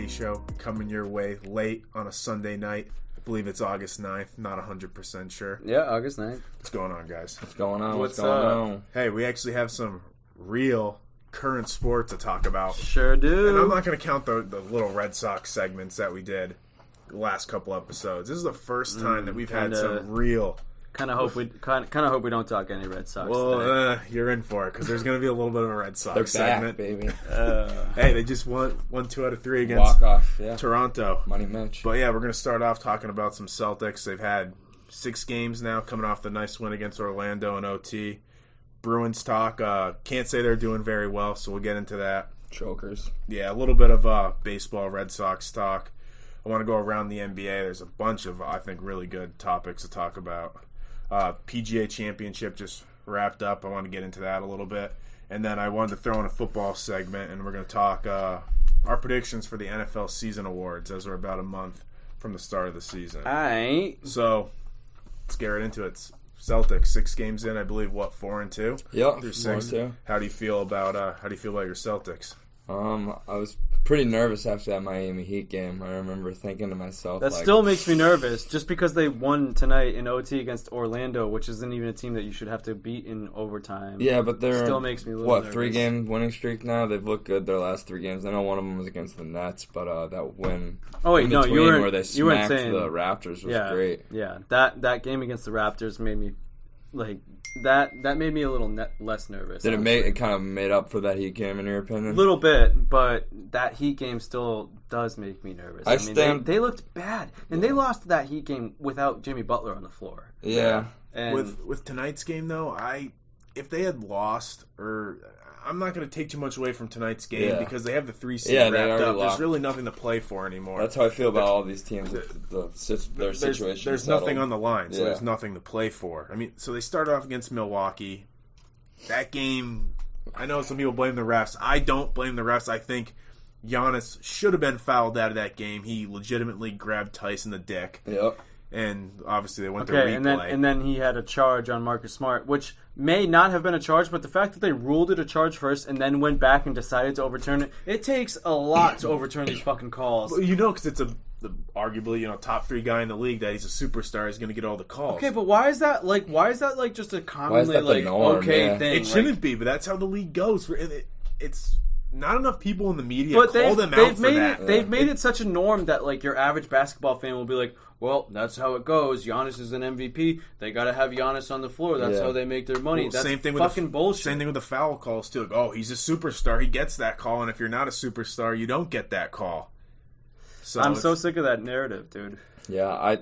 JDA show coming your way late on a Sunday night. I believe it's August 9th, not 100% sure. Yeah, August 9th. What's going on, guys? What's going on? What's going on? Hey, we actually have some real current sport to talk about. Sure do. And I'm not going to count the little Red Sox segments that we did the last couple episodes. This is the first time that we've had some real... Kind of hope we don't talk any Red Sox. Well, you're in for it because there's going to be a little bit of a Red Sox segment, baby. Hey, they just won 2 out of 3 against Walk-off, yeah. Toronto. Money Mitch. But yeah, we're going to start off talking about some Celtics. They've had 6 games now, coming off the nice win against Orlando in OT. Bruins talk. Can't say they're doing very well, so we'll get into that. Chokers. Yeah, a little bit of baseball, Red Sox talk. I want to go around the NBA. There's a bunch of, I think, really good topics to talk about. PGA Championship just wrapped up. I want to get into that a little bit. And then I wanted to throw in a football segment, and we're going to talk our predictions for the NFL season awards as we're about a month from the start of the season. Aight. So let's get right into it. Celtics, 6 games in, I believe, 4-2? Yep, Through 6. 4-2. How do you feel about your Celtics? I was pretty nervous after that Miami Heat game. I remember thinking to myself, that still makes me nervous, just because they won tonight in OT against Orlando, which isn't even a team that you should have to beat in overtime. Yeah, but they're still makes me a little nervous. 3-game winning streak now. They've looked good their last 3 games. I know one of them was against the Nets, but that win. Oh wait, no, you weren't. Where they you weren't smacked saying the Raptors was great. Yeah, that game against the Raptors made me that made me a little less nervous. Did it kind of made up for that Heat game in your opinion? A little bit, but that Heat game still does make me nervous. I mean, they looked bad, and they lost that Heat game without Jimmy Butler on the floor. Yeah. And with tonight's game though, if they had lost, or I'm not going to take too much away from tonight's game because they have the 3 seed wrapped up. There's really nothing to play for anymore. That's how I feel about all these teams. Their situation. There's nothing on the line, so there's nothing to play for. I mean, so they started off against Milwaukee. That game, I know some people blame the refs. I don't blame the refs. I think Giannis should have been fouled out of that game. He legitimately grabbed Tyson the dick. Yep. And obviously they went to replay. And then he had a charge on Marcus Smart, which may not have been a charge, but the fact that they ruled it a charge first and then went back and decided to overturn it, it takes a lot to overturn these fucking calls. Well, because it's arguably, top 3 guy in the league that he's a superstar, he's going to get all the calls. Okay, but why is that just a commonly norm, thing? It shouldn't be, but that's how the league goes. It's not enough people in the media call them out for that. They've made it such a norm that your average basketball fan will be like, well, that's how it goes. Giannis is an MVP. They got to have Giannis on the floor. That's how they make their money. That's same thing fucking with bullshit. Same thing with the foul calls, too. He's a superstar. He gets that call, and if you're not a superstar, you don't get that call. So I'm so sick of that narrative, dude. Yeah,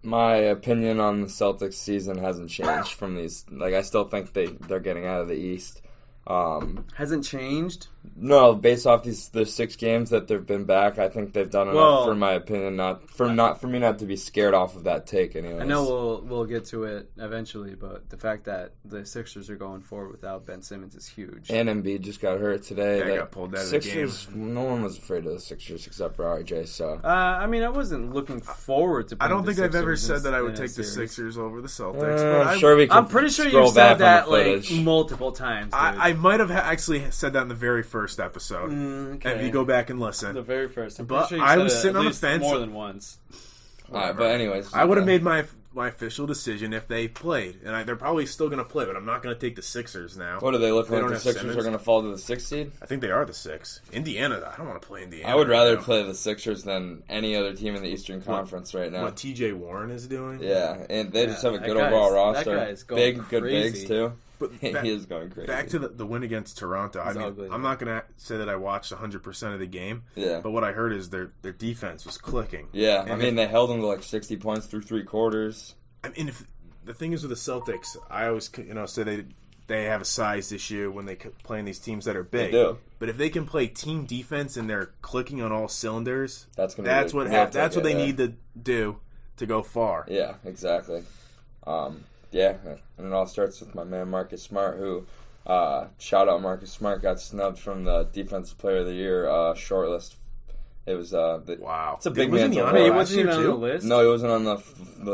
my opinion on the Celtics season hasn't changed from these. I still think they're getting out of the East. Hasn't changed? No, based off the 6 games that they've been back, I think they've done enough, for my opinion, for me not to be scared off of that take. Anyways, I know we'll get to it eventually, but the fact that the Sixers are going forward without Ben Simmons is huge. And Embiid just got hurt today. Yeah, got pulled out of the game. No one was afraid of the Sixers except for RJ. So I wasn't looking forward to. I don't think I've ever said that I would take the Sixers over the Celtics. But I'm pretty sure you've said that multiple times. Dude. I might have actually said that in the very first episode. Okay. If you go back and listen. The very first. But sure I was sitting on the fence more than once. Alright, but anyways. I would have made my official decision if they played. And they're probably still going to play, but I'm not going to take the Sixers now. What do they look like? The Sixers are going to fall to the 6th seed? I think they are the 6. Indiana, I don't want to play Indiana. I would rather play the Sixers than any other team in the Eastern Conference right now. What TJ Warren is doing? Yeah, and they just have a good overall roster. That guy's going crazy. Good bigs, too. But he is going crazy. Back to the win against Toronto. I'm not going to say that I watched 100% of the game. Yeah. But what I heard is their defense was clicking. Yeah. They held them to 60 points through 3 quarters. If the thing is with the Celtics, I always say they have a size issue when they play in these teams that are big. They do. But if they can play team defense and they're clicking on all cylinders, that's what they need to do to go far. Yeah, exactly. Yeah, and it all starts with my man Marcus Smart, who, shout out Marcus Smart, got snubbed from the Defensive Player of the Year shortlist. It was wow. It's a big man. He wasn't even on the list. No, he wasn't on the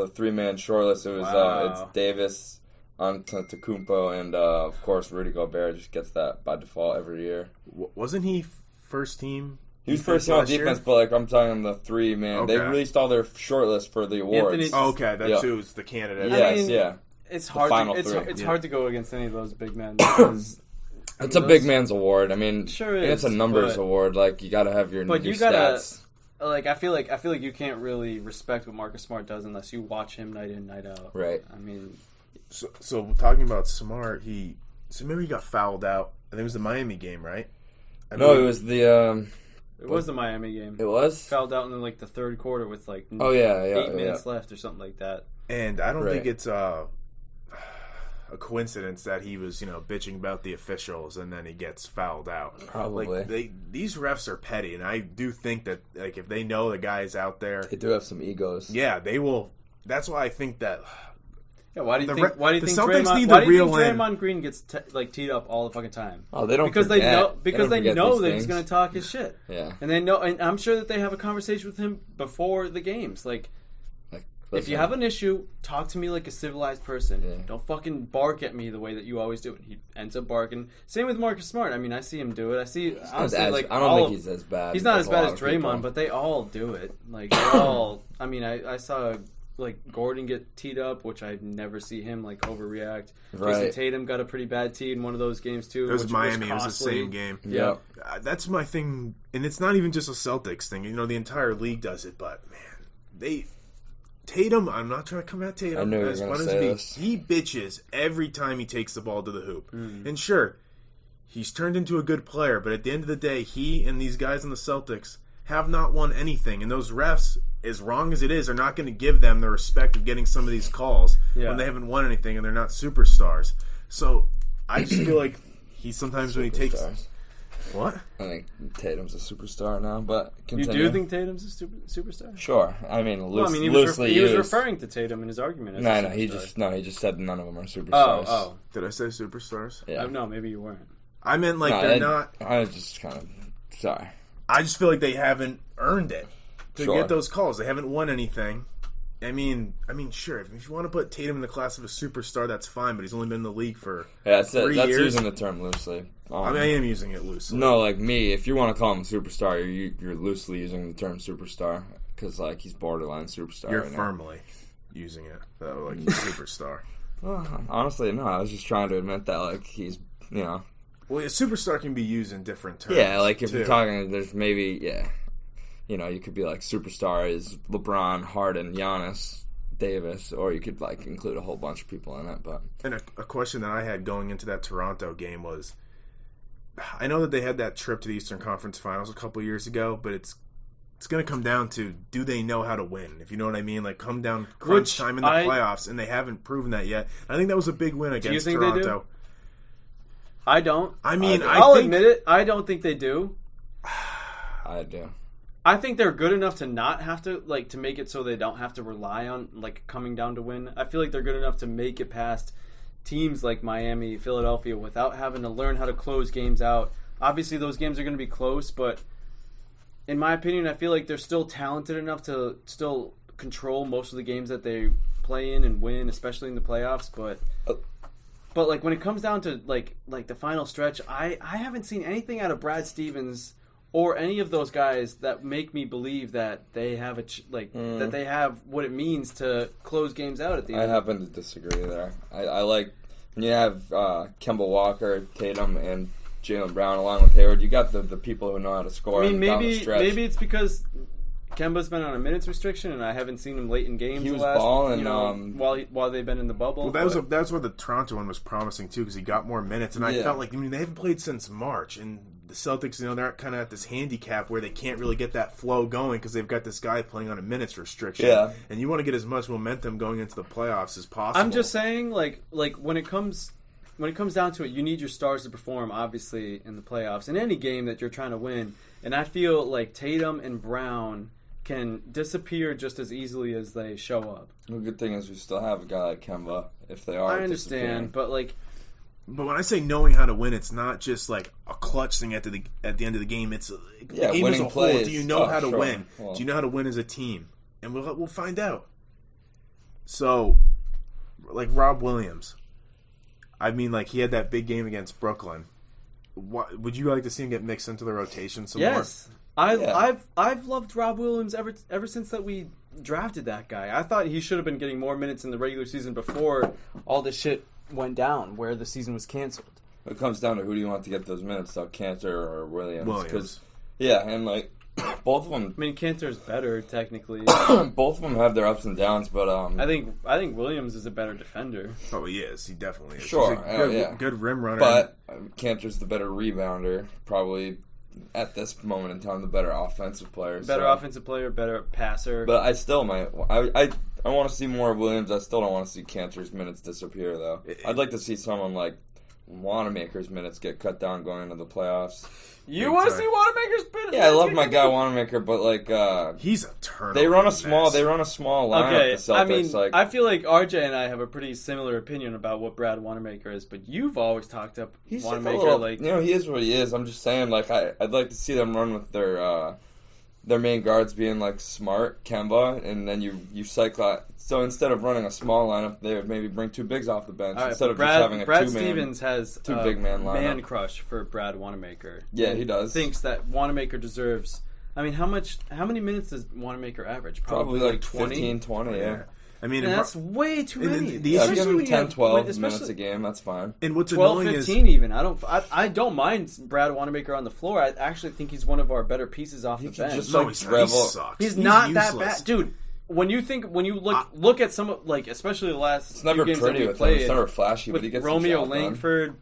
3-man shortlist. It was it's Davis, Antetokounmpo, and of course Rudy Gobert just gets that by default every year. Wasn't he first team? He was first team on defense, but like I'm talking the 3 man. Okay. They released all their shortlist for the awards. Okay, that's who's the candidate. Yes, It's hard. It's hard to go against any of those big men. Because, it's a big man's award. I mean, sure and it's a numbers award. Like you got to have your stats. Like I feel like you can't really respect what Marcus Smart does unless you watch him night in, night out. Right. I mean, so talking about Smart, maybe he got fouled out. I think it was the Miami game, right? It was the. It was the Miami game. It was fouled out in like the third quarter with like 8 minutes left or something like that. And I don't think it's a coincidence that he was bitching about the officials and then he gets fouled out. Probably. Like these refs are petty, and I do think that like if they know the guy's out there, they do have some egos. Yeah, they will. That's why I think that. Yeah, why do you think Celtics need the real Draymond Green gets teed up all the fucking time? Oh, they don't because forget. they know that he's going to talk his shit. Yeah, and they know, and I'm sure that they have a conversation with him before the games. Like if you have an issue, talk to me like a civilized person. Yeah. Don't fucking bark at me the way that you always do. And he ends up barking. Same with Marcus Smart. I mean, I see him do it. I see. Honestly, I don't think he's as bad. He's not as bad as Draymond, but they all do it. Like they all. I mean, I saw. Like Gordon get teed up, which I never see him like overreact. Right. Jason Tatum got a pretty bad tee in one of those games too. It was Miami. It was the same game. Yeah, that's my thing, and it's not even just a Celtics thing. The entire league does it. But man, Tatum. I'm not trying to come at Tatum. I knew as fun as this. He bitches every time he takes the ball to the hoop. And sure, he's turned into a good player, but at the end of the day, he and these guys in the Celtics have not won anything, and those refs, as wrong as it is, are not going to give them the respect of getting some of these calls when they haven't won anything and they're not superstars. So I just feel like he sometimes when he takes what? I think Tatum's a superstar now, but continue. You do think Tatum's a superstar? Sure. I mean, he was referring to Tatum in his argument. As he just said none of them are superstars. Oh. Did I say superstars? Yeah. No, maybe you weren't. I meant they're not. I was just kind of sorry. I just feel like they haven't earned it to Sure. get those calls. They haven't won anything. I mean, sure. If you want to put Tatum in the class of a superstar, that's fine. But he's only been in the league for 3 years. That's using the term loosely. I am using it loosely. No, like me, if you want to call him a superstar, you're loosely using the term superstar because like he's borderline superstar. You're right firmly using it though, like he's superstar. Well, honestly, no. I was just trying to admit that like he's Well, a superstar can be used in different terms. Yeah, like if you're talking, there's maybe you could be like superstar is LeBron, Harden, Giannis, Davis, or you could like include a whole bunch of people in it. But and a question that I had going into that Toronto game was, I know that they had that trip to the Eastern Conference Finals a couple years ago, but it's going to come down to, do they know how to win? If you know what I mean, like come down crunch time in the playoffs, and they haven't proven that yet. I think that was a big win against Toronto. They do? I don't. I mean, I'll admit it. I don't think they do. I do. I think they're good enough to not have to to make it so they don't have to rely on coming down to win. I feel like they're good enough to make it past teams like Miami, Philadelphia without having to learn how to close games out. Obviously, those games are going to be close, but in my opinion, I feel like they're still talented enough to still control most of the games that they play in and win, especially in the playoffs. But when it comes down to like the final stretch, I haven't seen anything out of Brad Stevens or any of those guys that make me believe that they have that they have what it means to close games out at the end. I happen to disagree there. I like when you have Kemba Walker, Tatum, and Jaylen Brown along with Hayward. You got the people who know how to score. I mean, maybe it's because Kemba's been on a minutes restriction, and I haven't seen him late in games. He was balling, while they've been in the bubble. Well, that's where the Toronto one was promising too, because he got more minutes, and I felt like they haven't played since March, and the Celtics, they're kind of at this handicap where they can't really get that flow going because they've got this guy playing on a minutes restriction. Yeah, and you want to get as much momentum going into the playoffs as possible. I'm just saying, like when it comes down to it, you need your stars to perform, obviously, in the playoffs in any game that you're trying to win. And I feel like Tatum and Brown can disappear just as easily as they show up. The good thing is we still have a guy like Kemba if they are. I understand, but when I say knowing how to win, it's not just like a clutch thing at the end of the game. It's the game as a whole. Do you know how to win? Well, do you know how to win as a team? And we'll find out. So, like Rob Williams, I mean, he had that big game against Brooklyn. would you like to see him get mixed into the rotation some Yes. Yeah. I've loved Rob Williams ever since that we drafted that guy. I thought he should have been getting more minutes in the regular season before all this shit went down, where the season was canceled. It comes down to who do you want to get those minutes, though, Cantor or Williams? Williams. Yeah, and like both of them. I mean, Cantor's better technically. Both of them have their ups and downs, but I think Williams is a better defender. Oh, he is. He definitely is. Sure, He's a good, yeah. good rim runner. But Cantor's the better rebounder, probably at this moment in time the better offensive player. Better offensive player, better passer. But I still might. I want to see more of Williams. I still don't want to see Cantor's minutes disappear, though. I'd like to see someone like Wanamaker's minutes get cut down going into the playoffs. You want to see Wanamaker's minutes? Yeah, I love my guy Wanamaker, but like he's a turnover. They run a mess. small lineup. Okay, The Celtics, I mean, like, I feel like RJ and I have a pretty similar opinion about what Brad Wanamaker is, but you've always talked up he's Wanamaker like, a little, like you know, he is what he is. I'm just saying, like, I'd like to see them run with their main guards being like Smart, Kemba, and then you cycle out. So instead of running a small lineup, they would maybe bring two bigs off the bench All right, instead of Brad, just having a Brad two-man. Stevens has two big man lineup. Man crush for Brad Wanamaker. Yeah, he does. Thinks that Wanamaker deserves. I mean, how many minutes does Wanamaker average? Probably like 20. 15, 20, yeah. I mean, And that's way too and many. the Yeah, issue- give him 10, 12 especially- minutes a game. That's fine. and what's 12, annoying 15 is even. I don't mind Brad Wanamaker on the floor. I actually think he's one of our better pieces off the can bench. just, no, like, he's not. Revel. He sucks. He's not useless. that bad, dude. When you look at some, like, especially the last It's never few games that pretty we with him. played, It's never flashy, with but he gets Romeo the job done. Langford,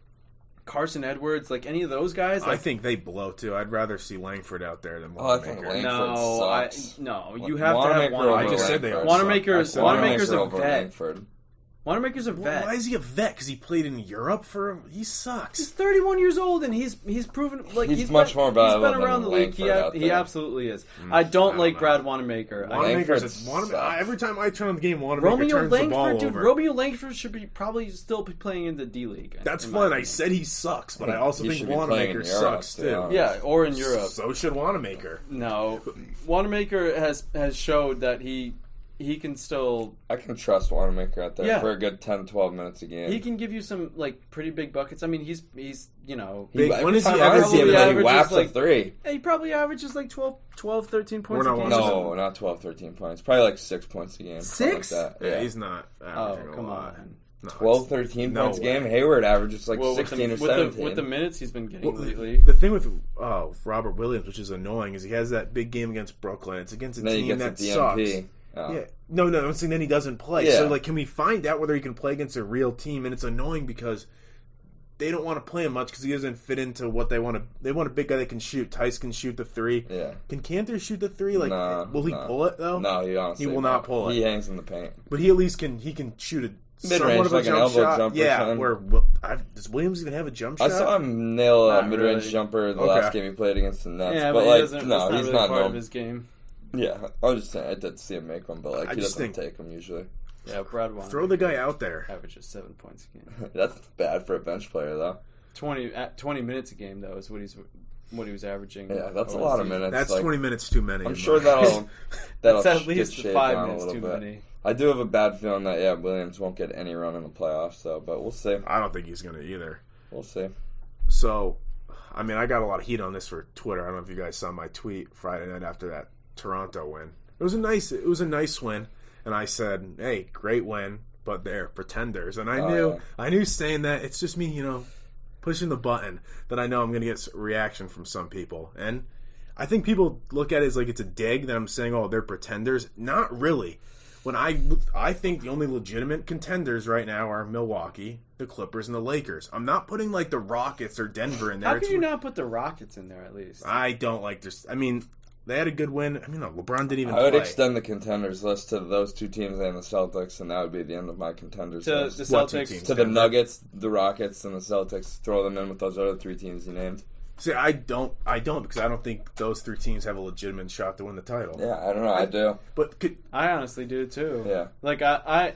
Carson Edwards, like any of those guys. I Like, think they blow too. I'd rather see Langford out there than Oh, I think Wanamaker. Langford sucks. you have to have Wanamaker Wanamaker. I just said they all Wanamaker's suck. Wanamaker's a over vet. Langford. Wanamaker's a vet. Why is he a vet? Because he played in Europe for. He He's sucks. 31 years old, and he's proven like He's much more valuable He's been around than the league. Langford He out absolutely is. I don't like know. Brad Wanamaker. Wanamaker's Langford sucks. every time I turn on the game, Wanamaker Romeo turns the ball Langford, dude. over. Romeo Langford should be probably still be playing in the D League. That's in my fine. I opinion. said he sucks, but I also He think should be playing Wanamaker in Europe, sucks to be too. honest. Yeah, or in Europe. So should Wanamaker. No, Wanamaker has showed that he can still I can trust Wanamaker out there Yeah. for a good 10, 12 minutes a game. he can give you some like pretty big buckets. I mean, he's Big- Every when is he time I see him, probably he averages, whaps like- a three. he probably averages like 12, 13 points We're a not game. watching No, not 12, 13 points. Probably like 6 points a game. something 6? Like that. Yeah, Yeah. he's not. Oh, averaging a come lot. on. No, 12, 13 no points a way. game. Hayward averages like Well, 16 or with 17. with the minutes he's been getting Well, lately. the thing with Robert Williams, which is annoying, is he has that big game against Brooklyn. It's against a and then he team gets that a sucks. DMP. Oh. Yeah, no, I'm saying then he doesn't play. Yeah. So like, can we find out whether he can play against a real team? And it's annoying because they don't want to play him much because he doesn't fit into what they want to. They want a big guy that can shoot. Tice can shoot the three. Yeah. Can Cantor shoot the three? Like, No, will he no. pull it though? No, he honestly He will not pull it. He hangs in the paint. But he at least can. He can shoot a Mid-range, somewhat of a like an jump elbow shot. jump or Yeah. something. Where does Williams even have a jump I shot? saw him nail a Not mid-range really. jumper the Okay. last game he played against the Nets. Yeah, but he like, doesn't. no, that's he's really not part no. of his game. Yeah, I was just saying I did see him make one, but like I he just doesn't think- take them usually. Yeah, Brad Wanamaker Throw the guy out there. averages 7 points a game. That's bad for a bench player though. 20 minutes a game though is what he was averaging. Yeah, that's a over lot the of season. minutes. That's like, 20 minutes too many. I'm in sure my- that'll That's at get least shaved 5 down a minutes little too bit. many. I do have a bad feeling that Williams won't get any run in the playoffs, though. But we'll see. I don't think he's going to either. We'll see. So, I mean, I got a lot of heat on this for Twitter. I don't know if you guys saw my tweet Friday night after that Toronto win. It was a nice win, and I said, "Hey, great win, but they're pretenders." And I knew saying that it's just me, pushing the button that I know I'm going to get reaction from some people. And I think people look at it as like it's a dig that I'm saying, "Oh, they're pretenders." Not really. When I think the only legitimate contenders right now are Milwaukee, the Clippers, and the Lakers. I'm not putting like the Rockets or Denver in there. How can you not put the Rockets in there at least? I don't like this. I mean, they had a good win. I mean, no, LeBron didn't even I would play. extend the contenders list to those two teams and the Celtics, and that would be the end of my contenders To list. the What two Celtics. teams? To the Nuggets, the Rockets, and the Celtics. Throw them in with those other three teams you named. See, I don't because I don't think those three teams have a legitimate shot to win the title. Yeah, I don't know. I do. But I honestly do too. Yeah. Like I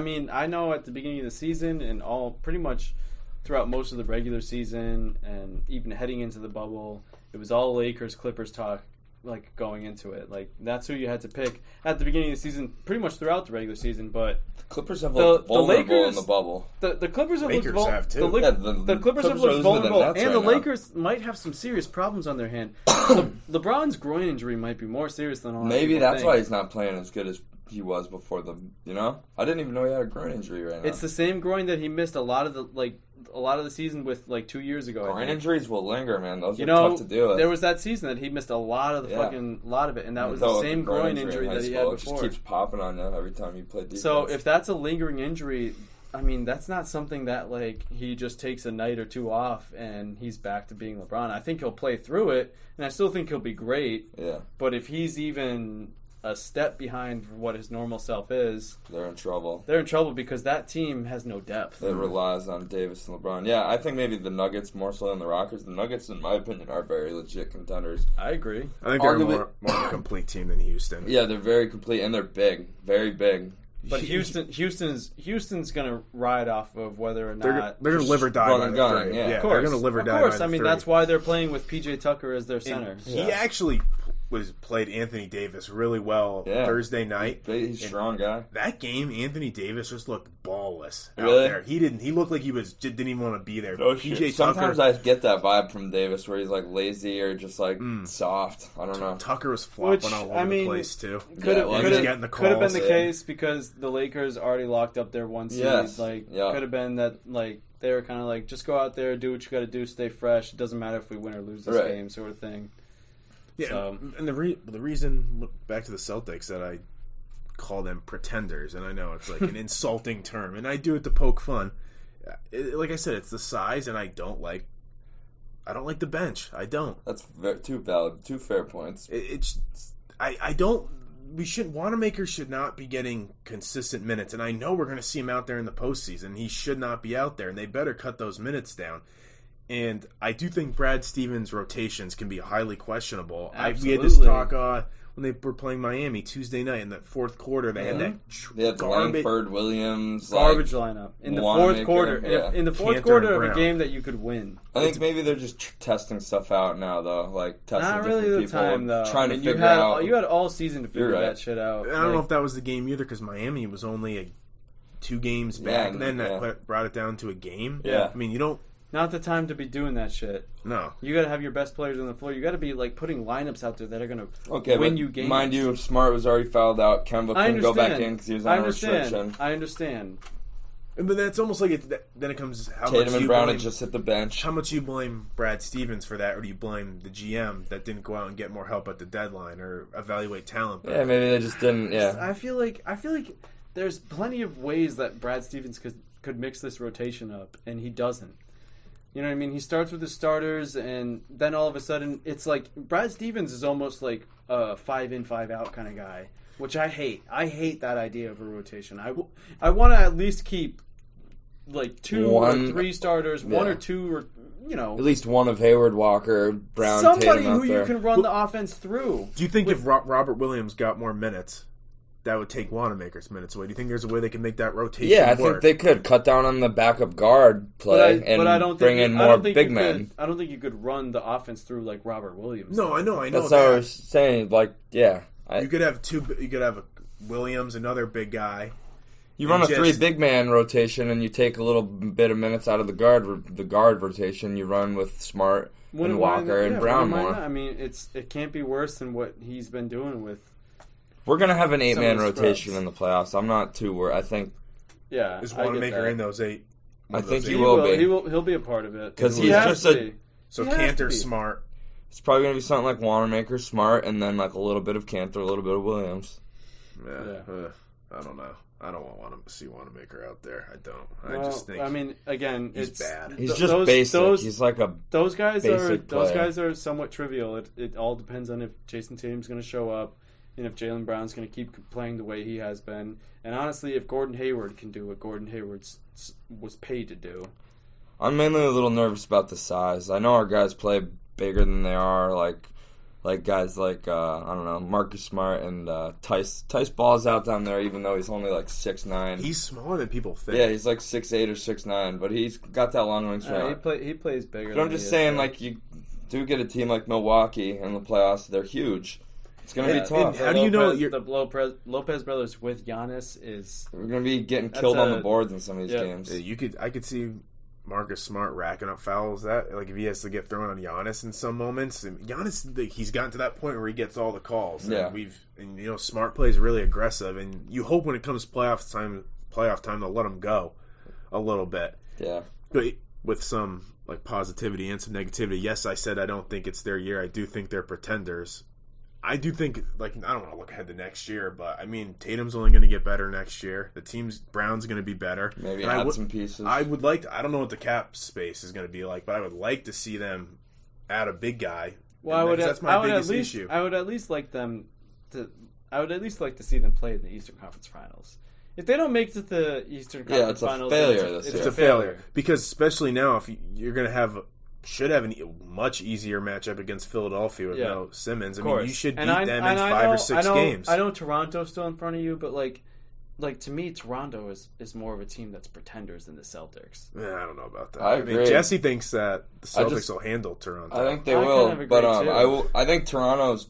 mean, I know at the beginning of the season and all pretty much throughout most of the regular season and even heading into the bubble, it was all Lakers Clippers talk like going into it. Like that's who you had to pick at the beginning of the season, pretty much throughout the regular season. But the Clippers have looked vulnerable in the bubble. The Clippers have Lakers looked have too. The Clippers have looked vulnerable, and the right Lakers might have some serious problems on their hand. LeBron's groin injury might be more serious than all. Maybe that's why he's not playing as good as he was before the. I didn't even know he had a groin injury right now. It's the same groin that he missed a lot of the season with 2 years ago. Groin injuries will linger, man. Those are tough to deal with. There was that season that he missed a lot of the lot of it, and that was the same groin injury that he had before. It just keeps popping on you every time you play defense. So if that's a lingering injury, I mean, that's not something that he just takes a night or two off and he's back to being LeBron. I think he'll play through it, and I still think he'll be great. Yeah. But if he's even a step behind what his normal self is, they're in trouble. They're in trouble because that team has no depth. It relies on Davis and LeBron. Yeah, I think maybe the Nuggets more so than the Rockets. The Nuggets, in my opinion, are very legit contenders. I agree. I think they're more of a complete team than Houston. Yeah, they're very complete, and they're big. Very big. But Houston's going to ride off of whether or not they're going to live or die by the three. Yeah, of course. They're going to live or die by the I mean, three. that's why they're playing with PJ Tucker as their center. He actually played Anthony Davis really well Thursday night. He's a strong guy. That game, Anthony Davis just looked ballless out really? there. He looked like he didn't even want to be there. Oh, PJ Sometimes Tucker, I get that vibe from Davis where he's lazy or just soft. I don't know. Tucker was flopping all over the place too. Could have been the case because the Lakers already locked up their one seed. Yes. Could have been that they were kind of just go out there, do what you got to do, stay fresh. It doesn't matter if we win or lose this game, sort of thing. Yeah, so. And the reason, back to the Celtics, that I call them pretenders, and I know it's an insulting term, and I do it to poke fun. Like I said, it's the size, and I don't like the bench. I don't. That's two valid, two fair points. I don't. Wanamaker should not be getting consistent minutes, and I know we're going to see him out there in the postseason. He should not be out there, and they better cut those minutes down. And I do think Brad Stevens' rotations can be highly questionable. We had this talk when they were playing Miami Tuesday night in that fourth quarter. They had that Langford, Williams, garbage lineup in the fourth quarter. Yeah. In the fourth quarter of a game that you could win. I think maybe they're just testing stuff out now, though. Testing not really the people time, though. Trying to figure out. You had all season to figure that shit out. I don't know if that was the game either because Miami was only 2 games back. Then that brought it down to a game. Yeah. I mean, you don't. Not the time to be doing that shit. No. You got to have your best players on the floor. You got to be putting lineups out there that are going to win you games. Mind you, Smart was already fouled out. Kemba couldn't go back in because he was on a restriction. I understand. But that's almost like then it comes how Tatum much and you Brown blame, had just hit the bench. How much you blame Brad Stevens for that, or do you blame the GM that didn't go out and get more help at the deadline or evaluate talent? Yeah, maybe they just didn't. Yeah, I feel like there's plenty of ways that Brad Stevens could mix this rotation up, and he doesn't. You know what I mean? He starts with his starters, and then all of a sudden, it's Brad Stevens is almost like a 5-in, 5-out kind of guy, which I hate. I hate that idea of a rotation. I want to at least keep 2 or 3 starters, 1 or 2 or at least one of Hayward, Walker, Brown, somebody Tatum who you can run the offense through. Do you think if Robert Williams got more minutes, that would take Wanamaker's minutes away? Do you think there's a way they can make that rotation work? Yeah, I think they could cut down on the backup guard play and bring in more big men. I don't think you could run the offense through like Robert Williams. No, I know. That's what I was saying. You could have you could have a Williams, another big guy. You run a 3 big man rotation, and you take a little bit of minutes out of the guard rotation. You run with Smart and Walker and Brown more. I mean, it can't be worse than what he's been doing with. We're going to have an 8-man rotation in the playoffs. I'm not too worried. I think... Yeah, is Wanamaker in those 8? I think he will be. He'll be a part of it. Because he's just a... So Cantor, Smart. It's probably going to be something like Wanamaker, Smart, and then a little bit of Cantor, a little bit of Williams. Yeah. I don't know. I don't want to see Wanamaker out there. I don't. I just think. I mean, again, he's bad. He's just basic. He's like a those guys basic are those guys are somewhat trivial. It all depends on if Jason Tatum's going to show up, and if Jaylen Brown's going to keep playing the way he has been. And honestly, if Gordon Hayward can do what Gordon Hayward was paid to do. I'm mainly a little nervous about the size. I know our guys play bigger than they are, like guys like, I don't know, Marcus Smart and Tice Ball's out down there, even though he's only 6'9". He's smaller than people think. Yeah, he's 6'8" or 6'9", but he's got that long wingspan. He plays bigger. But I'm just saying, do get a team like Milwaukee in the playoffs, they're huge. It's going to be tough. How do you know the Lopez brothers with Giannis is... We're going to be getting killed on the boards in some of these games. I could see Marcus Smart racking up fouls. That like if he has to get thrown on Giannis in some moments, and Giannis he's gotten to that point where he gets all the calls. Yeah, and Smart plays really aggressive, and you hope when it comes playoff time they'll let him go a little bit. Yeah, but with some like positivity and some negativity. Yes, I said I don't think it's their year. I do think they're pretenders. I do think, I don't want to look ahead to next year, but, Tatum's only going to get better next year. The Brown's going to be better. Maybe add some pieces. I would like to, I don't know what the cap space is going to be like, but I would like to see them add a big guy. Well, that's my biggest issue. I would at least like to see them play in the Eastern Conference Finals. If they don't make it to the Eastern Conference Finals, it's a failure. Because especially now, if you're going to should have a much easier matchup against Philadelphia with no Simmons. You should beat them in 5 or 6 games. I know Toronto's still in front of you, but to me, Toronto is more of a team that's pretenders than the Celtics. Yeah, I don't know about that. I agree. Jesse thinks that the Celtics will handle Toronto. I think they will, but I think Toronto's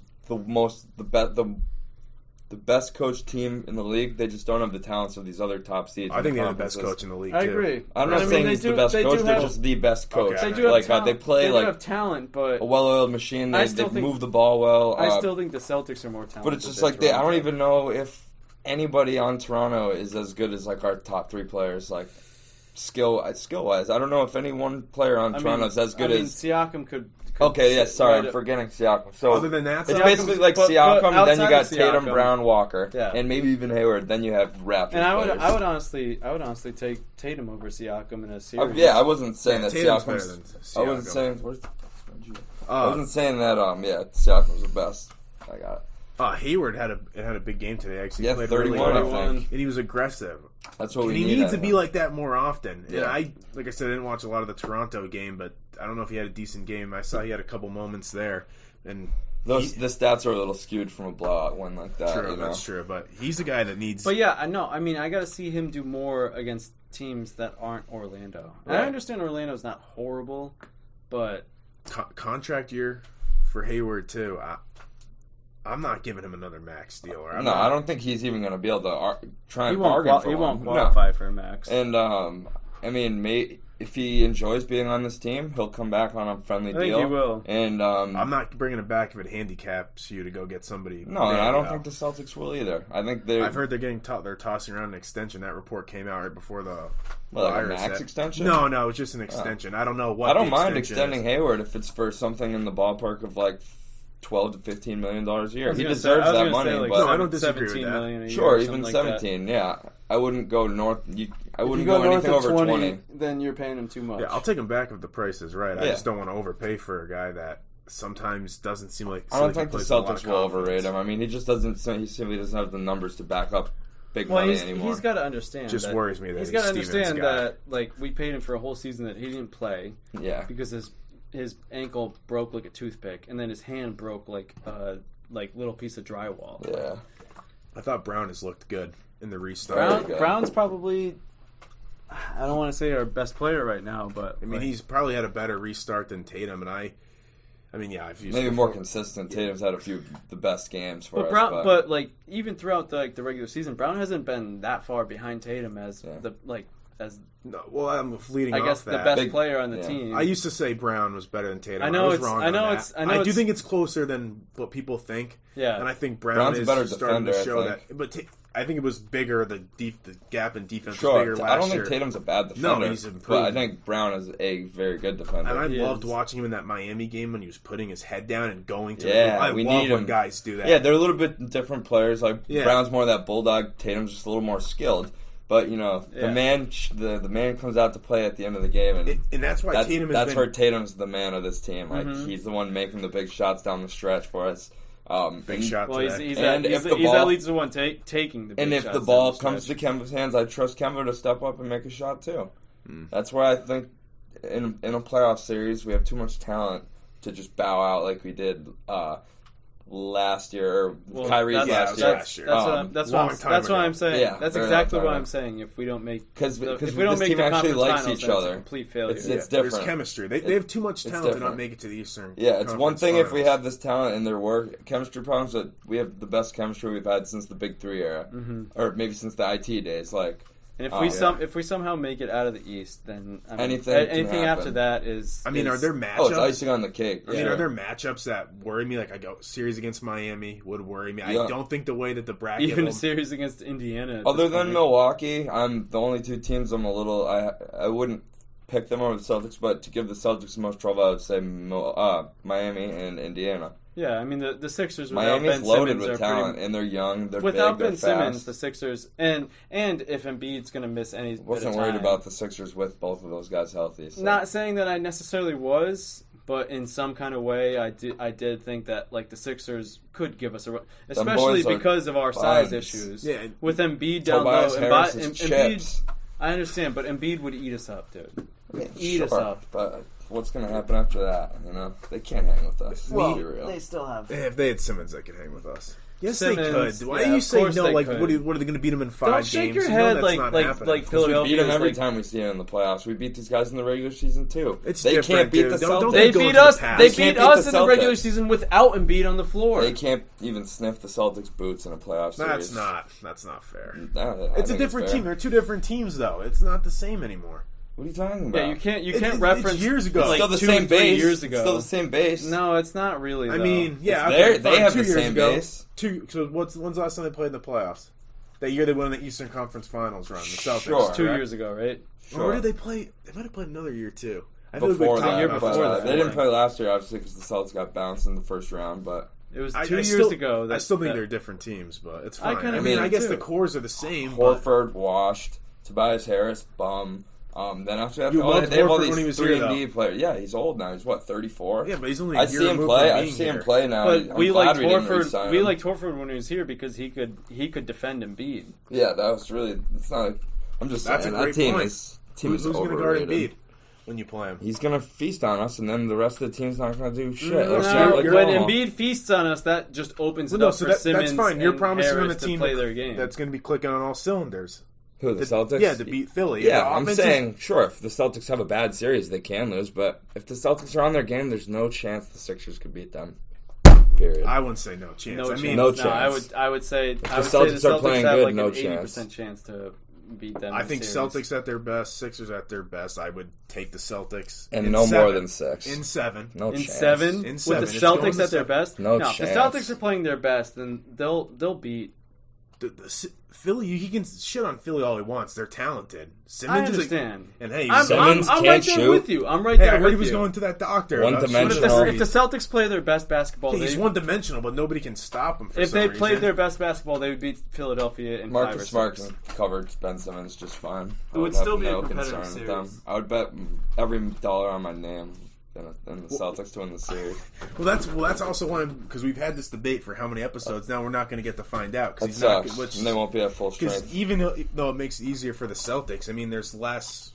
the best coached team in the league. They just don't have the talents of these other top seeds. I think they have the best coach in the league, too. I agree. I'm not saying he's the best coach. They're just the best coach. Okay. They do have talent. They play they have talent, but a well-oiled machine. They move the ball well. I still think the Celtics are more talented. But it's just I don't even know if anybody on Toronto is as good as our top 3 players. Skill-wise, I don't know if any one player on Toronto is as good as Siakam could. Okay, yes, sorry, I'm forgetting Siakam. So other than that, it's basically like Siakam, and then you got Tatum, Brown, Walker, and maybe even Hayward. Then you have Raptors. And I would honestly take Tatum over Siakam in a series. I wasn't saying that Tatum's better than Siakam. I wasn't saying that. Siakam's the best. I got it. Hayward had a big game today. Actually, played 31, I think, and he was aggressive. That's what we need. He needs to be like that more often. Yeah. And like I said, I didn't watch a lot of the Toronto game, but I don't know if he had a decent game. I saw he had a couple moments there, and the stats are a little skewed from a blowout win like that. True, that's true. But he's a guy that needs. But yeah, I know. I got to see him do more against teams that aren't Orlando. Right. I understand Orlando's not horrible, but contract year for Hayward too. I'm not giving him another max deal. I don't think he's even going to be able to try and bargain for one. He won't qualify for a max. And, if he enjoys being on this team, he'll come back on a friendly deal. I think he will. And I'm not bringing him back if it handicaps you to go get somebody. No, and I don't think the Celtics will either. I've heard they're tossing around an extension. That report came out right before the a max extension? No, it's just an extension. I don't know what. I don't mind extending Hayward if it's for something in the ballpark of $12 to $15 million a year. He deserves that money, but I don't disagree with that. $17 million a year. Sure, even 17. Yeah, I wouldn't go north. I wouldn't go anything over 20. Then you're paying him too much. Yeah, I'll take him back if the price is right. I just don't want to overpay for a guy that sometimes doesn't seem like. I don't think the Celtics will overrate him. He just doesn't. He simply doesn't have the numbers to back up big money anymore. He's got to understand. Just worries me that he's got to understand that we paid him for a whole season that he didn't play. Yeah, because his ankle broke like a toothpick, and then his hand broke like little piece of drywall. Yeah, I thought Brown has looked good in the restart. Brown's probably, I don't want to say our best player right now, but he's probably had a better restart than Tatum, and if he's maybe more consistent. Tatum's had a few of the best games for us. But even throughout the regular season, Brown hasn't been that far behind Tatum as I'm fleeting. I guess off the that. best player on the team. I used to say Brown was better than Tatum. I know I was wrong on that. I do think it's closer than what people think. Yeah, and I think Brown's is better starting defender, to show that. But I think it was bigger. The gap in defense was bigger last year. I don't think Tatum's a bad defender. No, he's improved. But I think Brown is a very good defender. And I loved watching him in that Miami game when he was putting his head down and going to. Yeah, we love when guys do that. Yeah, they're a little bit different players. Brown's more of that bulldog. Tatum's just a little more skilled. But the man comes out to play at the end of the game, and that's why where Tatum's the man of this team. He's the one making the big shots down the stretch for us. Big shot. Well, he's at least the one taking the big shots. And if the ball comes to Kemba's hands, I trust Kemba to step up and make a shot too. That's where I think in a playoff series we have too much talent to just bow out like we did last year. Well, Kyrie's that's- last year. That's what I'm saying. Yeah, that's very exactly long what time I'm saying. If we don't make because if we don't this make team the actually conference likes finals, each then it's other. a complete failure. It's There's different. chemistry. They have too much talent to different. not make it to the Eastern. Yeah, it's one Conference thing if we Finals. have this talent and there were chemistry problems, but we have the best chemistry we've had since the Big Three era, or maybe since the IT days. Like, And if we somehow make it out of the East, then I mean, anything can after happen. that is. I mean, are there matchups? Oh, it's icing on the cake. I mean, are there matchups that worry me? Like I go series against Miami would worry me. Yeah. I don't think the way that the bracket even will- a series against Indiana? at Other this than point. Milwaukee, I'm the only two teams I'm a little. I wouldn't pick them over the Celtics, but to give the Celtics the most trouble, I would say Miami and Indiana. Yeah, I mean the Sixers without Miami's Ben loaded Simmons with are talent, pretty. and they're young. They're Without big. Ben They're Simmons, fast. the Sixers and if Embiid's going to miss any, Wasn't worried about the Sixers with both of those guys healthy. So. Not saying that I necessarily was, but in some kind of way, I did think that like the Sixers could give us a run, especially boys are because of our size buns. issues. Yeah. With Embiid down Tobias low, Harris is Embiid, chips. I understand, but Embiid would eat us up, dude. Eat Sure, us up. But what's going to happen after that? You know, they can't hang with us. Let's be real. still have. If they had Simmons, they could hang with us. Yes, Simmons, they could. Why yeah, do you of say course no? they Like, could. what are they going to beat them in 5 Don't games? shake your You know head that's not happening. We Philadelphia. beat them every like, time we see it in the playoffs. We beat these guys in the regular season too. It's they different, can't beat dude. the Don't Celtics. They go beat into the us. past. They They can't beat beat us the in the regular Celtics. season without Embiid on the floor. They can't even sniff the Celtics' boots in a playoff series. That's not fair. I It's a think different fair. team. They're two different teams, though. It's not the same anymore. What are you talking about? Yeah, you can't It's reference years ago. It's like still the 2 same and 3 base. years ago. It's still the same base. No, it's not really. I though. mean, yeah, It's okay, they fine, have 2 the years same ago. base. So when's the last time they played in the playoffs? That year they won the Eastern Conference Finals run. The Celtics. Sure. 2 right? years ago, right? Sure. Or did they play? They might have played another year too. I feel like Before we've that, talked year about before this that. they didn't play last year, obviously, because the Celtics got bounced in the first round. But It was I 2 years still- ago. I still think they're different teams, but it's fine. kinda I mean, do I guess too. the cores are the same. But Horford washed, Tobias Harris bum. Then after that, You loved they have all Horford these when he was 3 here, and D players. Yeah, he's old now. He's what, 34? yeah, but he's only a I year see him removed play. from I being see him here. play now. But I'm we glad liked we didn't Horford. re-sign We him. liked Horford when he was here because he could defend Embiid. Yeah, that was really. It's not. I'm just That's saying a great that team point. is Who's going to guard overrated. Embiid when you play him? He's gonna feast on us, and then the rest of the team's not gonna do shit. No, Like, you're when wrong. Embiid feasts on us, that just opens it No, up so for that's Simmons fine. You're and promising them a Harris to team play their game. that's going to be clicking on all cylinders. who the Celtics? Yeah, to beat Philly. Yeah, The I'm offense is- saying sure. If the Celtics have a bad series, they can lose. But if the Celtics are on their game, there's no chance the Sixers could beat them. Period. I wouldn't say no chance. No I chance. mean, no No, chance. I would say the I would say the Celtics are Celtics playing have good, like no an chance. 80% chance to beat them. I in think series. Celtics at their best, Sixers at their best. I would take the Celtics and in no 7. more than 6. In 7. No In chance. seven, In with 7. the It's going Celtics to at their 7. best. No If the chance. Celtics are playing their best, then they'll beat. Philly, he can shit on Philly all he wants. They're talented. I Simmons understand. and hey, I'm Simmons right can't there shoot. with you. I'm right hey, there I heard with he was you. going to that doctor. One about dimensional. shooting If the threes. Celtics play their best basketball, Okay, he's they, one dimensional, but nobody can stop him. For if some they reason. played their best basketball, they would beat Philadelphia in 5 or Marcus Smart 6. covered Ben Simmons just fine. It would have still be a no competitive concern with series. them. I would bet every dollar on my name in the Celtics to win the series. Well, that's also one because we've had this debate for how many episodes now. We're not going to get to find out That because he's not. sucks. And they won't be at full Because strength. even though it makes it easier for the Celtics, I mean, there's less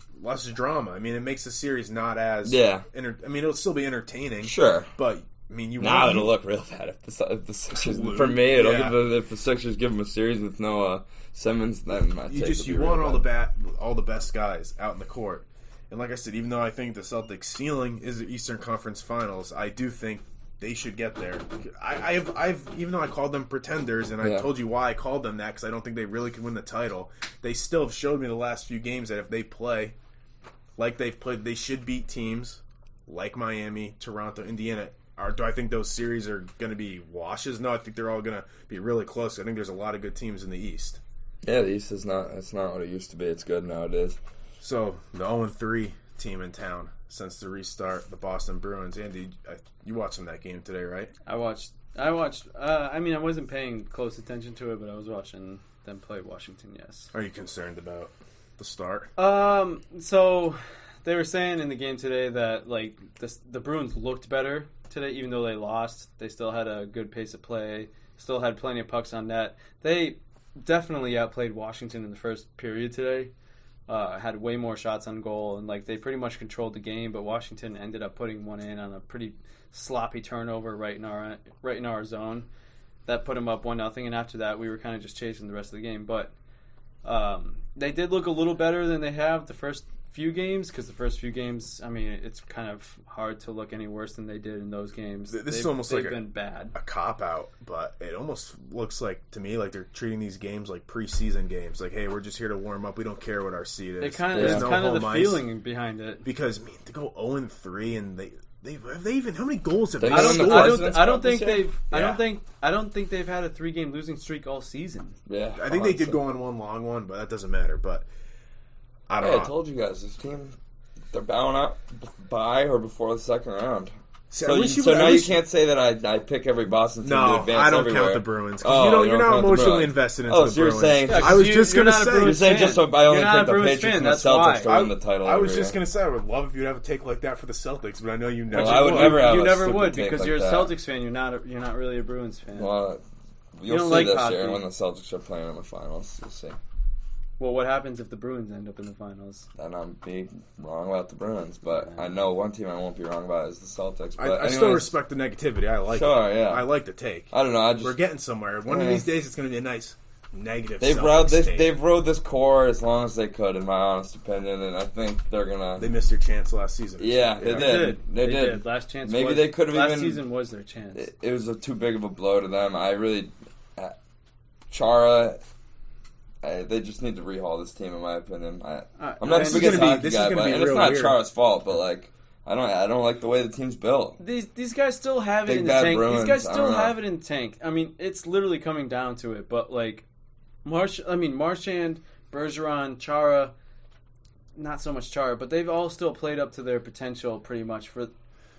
drama. I mean, it makes the series not as Yeah. I mean, it'll still be entertaining. Sure. But I mean, you Now want it'll look real bad if the Sixers. Lose. For me, it'll Yeah. if the Sixers give them a series with no Simmons, then my take would be you real want bad. all the best guys out in the court. And like I said, even though I think the Celtics' ceiling is the Eastern Conference Finals, I do think they should get there. I've even though I called them pretenders, and I told you why I called them that because I don't think they really can win the title. They still have showed me the last few games that if they play like they've played, they should beat teams like Miami, Toronto, Indiana. Do I think those series are going to be washes? No, I think they're all going to be really close. I think there's a lot of good teams in the East. Yeah, the East is not. It's not what it used to be. It's good nowadays. So, the 0-3 team in town since the restart, the Boston Bruins. Andy, you watching that game today, right? I watched. I mean, I wasn't paying close attention to it, but I was watching them play Washington. Yes. Are you concerned about the start? So they were saying in the game today that like the Bruins looked better today, even though they lost. They still had a good pace of play. Still had plenty of pucks on net. They definitely outplayed Washington in the first period today. had way more shots on goal, and like they pretty much controlled the game. But Washington ended up putting one in on a pretty sloppy turnover right in our zone. That put them up 1-0, and after that, we were kind of just chasing the rest of the game. But they did look a little better than they have the first few games, because the first few games, I mean, it's kind of hard to look any worse than they did in those games. This is almost like been bad. A cop-out, but it almost looks like, to me, like they're treating these games like preseason games. Like, hey, we're just here to warm up. We don't care what our seed is. It's kind of the feeling behind it. Because, I mean, to go 0-3 and they even, how many goals have they I scored? I don't think they've had a 3-game losing streak all season. Yeah, I think they did go on one long one, but that doesn't matter. But I don't know. I told you guys, this team, they're bowing out by or before the second round. So now you can't say that I pick every Boston team to advance I don't everywhere. count the Bruins. You're not emotionally invested into the Bruins. So you're saying... I was just going to say... You're saying just so I only picked the Patriots and the Celtics to win the title. I was just going to say, I would love if you'd have a take like that for the Celtics, but I know you never would. I would never have You a never stupid would, take because like you're a that. Celtics fan. You're not really a Bruins fan. Well, You don't you'll see like this hockey. year when the Celtics are playing in the finals. You'll see. Well, what happens if the Bruins end up in the finals? And I'm be wrong about the Bruins, but I know one team I won't be wrong about is the Celtics. But I still respect the negativity. I like it. Yeah. I like the take. I don't know. We're getting somewhere. One of these days, it's going to be a nice negative. They've rode this core as long as they could, in my honest opinion, and I think they're gonna. They missed their chance last season. Yeah, they did. They did. Last chance. Maybe they could have even. Last season was their chance. It was too big of a blow to them. I really, Chara. They just need to rehaul this team, in my opinion. I'm not the biggest hockey guy, and it's not Chara's fault, but like I don't like the way the team's built. These guys still have it in the tank. Bruins, these guys still have it in the tank. I mean, it's literally coming down to it. But like, Marchand, Bergeron, Chara, not so much Chara, but they've all still played up to their potential pretty much for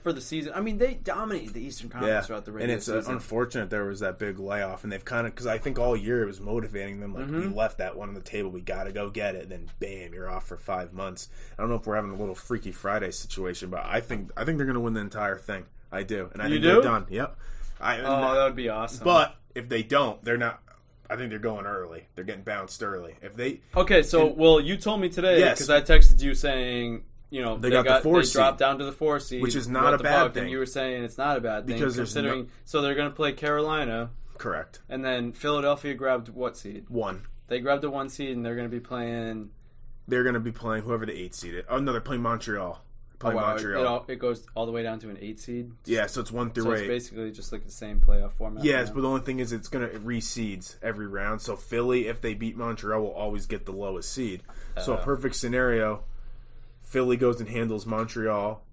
the season. I mean, they dominated the Eastern Conference throughout the regular season. And it's unfortunate there was that big layoff, and they've kind of, because I think all year it was motivating them. Like, we left that one on the table, we got to go get it. Then, bam, you're off for 5 months. I don't know if we're having a little Freaky Friday situation, but I think they're going to win the entire thing. I do, and I think they're done. Yep. That would be awesome. But if they don't, they're not. I think they're going early. They're getting bounced early. If they you told me today because I texted you saying. You know, they dropped down to the 4 seed, which is not a bad thing. And you were saying it's not a bad thing because considering. So they're going to play Carolina, correct? And then Philadelphia grabbed what seed? 1. They grabbed the 1 seed, and they're going to be playing. They're going to be playing whoever the 8 seed is. Oh no, they're playing Montreal. Montreal. It goes all the way down to an 8 seed. Yeah, so it's 1 through 8. So it's basically just like the same playoff format. Yes, but the only thing is it's going to reseeds every round. So Philly, if they beat Montreal, will always get the lowest seed. So a perfect scenario. Philly goes and handles Montreal.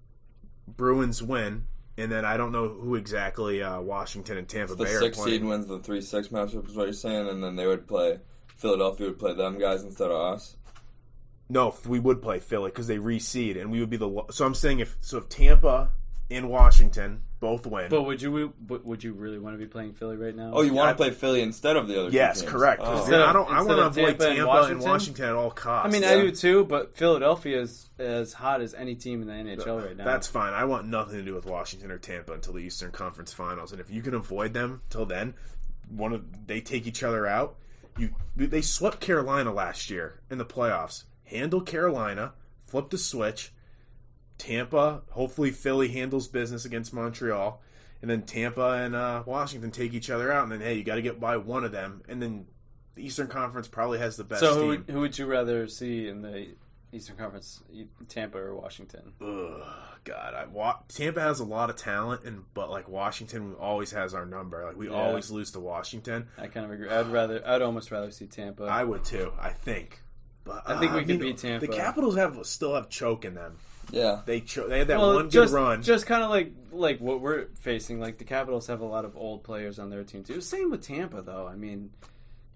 Bruins win, and then I don't know who exactly Washington and Tampa Bay are playing. The 6 seed wins the 3-6 matchup is what you're saying, and then they would play Philadelphia would play them guys instead of us. No, we would play Philly because they reseed, and we would be the. So I'm saying if Tampa and Washington both win. But would you really want to be playing Philly right now? Oh, you want to play Philly instead of the other? Yes, teams. correct. I want to avoid Tampa and Washington at all costs. I mean, I do too, but Philadelphia is as hot as any team in the NHL right now. That's fine. I want nothing to do with Washington or Tampa until the Eastern Conference Finals, and if you can avoid them till then, they take each other out. They swept Carolina last year in the playoffs. Handle Carolina, flip the switch. Tampa, hopefully Philly handles business against Montreal, and then Tampa and Washington take each other out, and then, hey, you got to get by one of them, and then the Eastern Conference probably has the best team. So who would you rather see in the Eastern Conference, Tampa or Washington? Ugh, God, Tampa has a lot of talent, but like Washington always has our number. Like we always lose to Washington. I kind of agree. I'd almost rather see Tampa. I would too. I think, but I think we can beat Tampa. The Capitals still have choke in them. Yeah, they had that one good run. Just kind of like what we're facing. Like the Capitals have a lot of old players on their team too. Same with Tampa, though. I mean,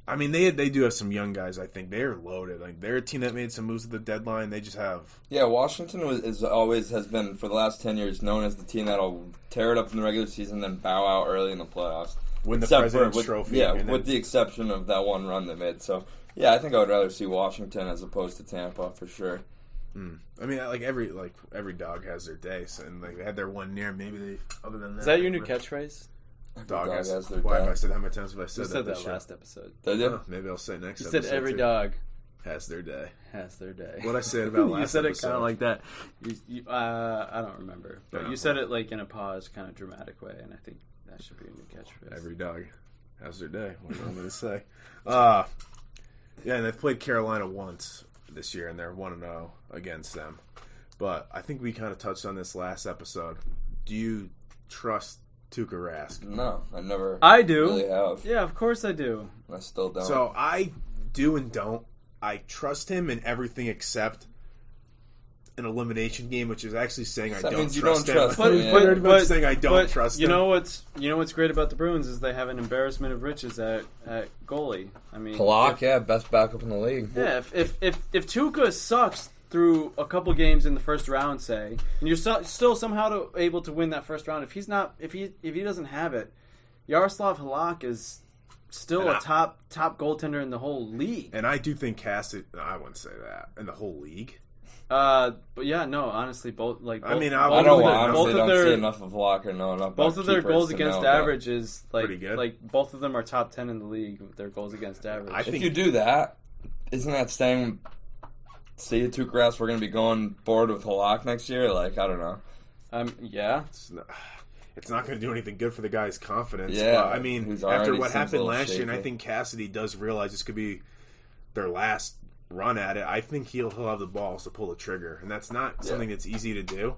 they do have some young guys. I think they're loaded. Like they're a team that made some moves at the deadline. They just have. Yeah, Washington has been for the last 10 years known as the team that'll tear it up in the regular season, then bow out early in the playoffs. Win the President's Trophy. Yeah, with the exception of that one run they made. So yeah, I think I would rather see Washington as opposed to Tampa for sure. I mean, every dog has their day, so, and they had their one near. Maybe they. Other than that, is that your new catchphrase? Dog has their day. Why have I said how many times have I said you said that last episode? Did you? Maybe I'll say next. You said every dog. has their day. Has their day. What I said about you last said episode. it kind of like that. I don't remember, but you said it like in a pause, kind of dramatic way, and I think that should be a new catchphrase. Every dog has their day. What do you want me to say? Yeah, and they've played Carolina once this year, and they're 1-0 against them. But I think we kind of touched on this last episode. Do you trust Tuukka Rask? No, I do. Really have. Yeah, of course I do. I still don't. So I do and don't. I trust him in everything except an elimination game, which is actually saying I That don't means you trust don't him. trust But him, yeah. pretty much But- saying I don't trust him. You know what's great about the Bruins is they have an embarrassment of riches at goalie. I mean, Halak, yeah, best backup in the league. Yeah, if Tuukka sucks through a couple games in the first round, say, and you're still somehow able to win that first round, if he doesn't have it, Yaroslav Halak is still a top goaltender in the whole league. And I do think Cassidy. I wouldn't say that in the whole league. But yeah, no, honestly, both. I mean, I both don't of their- honestly both of don't see their- enough of Halak or know enough both about of their keepers goals to against know, but average is Pretty good. like both of them are top 10 in the league with their goals against average. I If think you do that, isn't that saying, see, Tuukka Rask, we're going to be going forward with Halak next year? Like, I don't know. Yeah. it's not going to do anything good for the guy's confidence. Yeah, But, I mean, who's after already what seems a happened little last year, and I shaky. think Cassidy does realize this could be their last run at it, I think he'll have the balls to pull the trigger, and that's not something that's easy to do.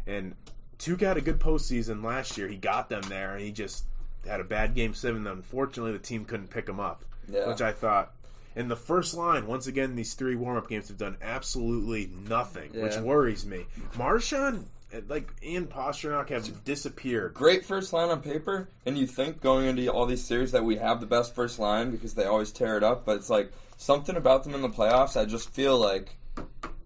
And Tuukka had a good postseason last year. He got them there, and he just had a bad Game 7. Unfortunately, the team couldn't pick him up, which I thought. And the first line, once again, these 3 warm-up games have done absolutely nothing, which worries me. Marchand, like Ian Pasternak, have disappeared. Great first line on paper, and you think going into all these series that we have the best first line because they always tear it up, but it's like something about them in the playoffs, I just feel like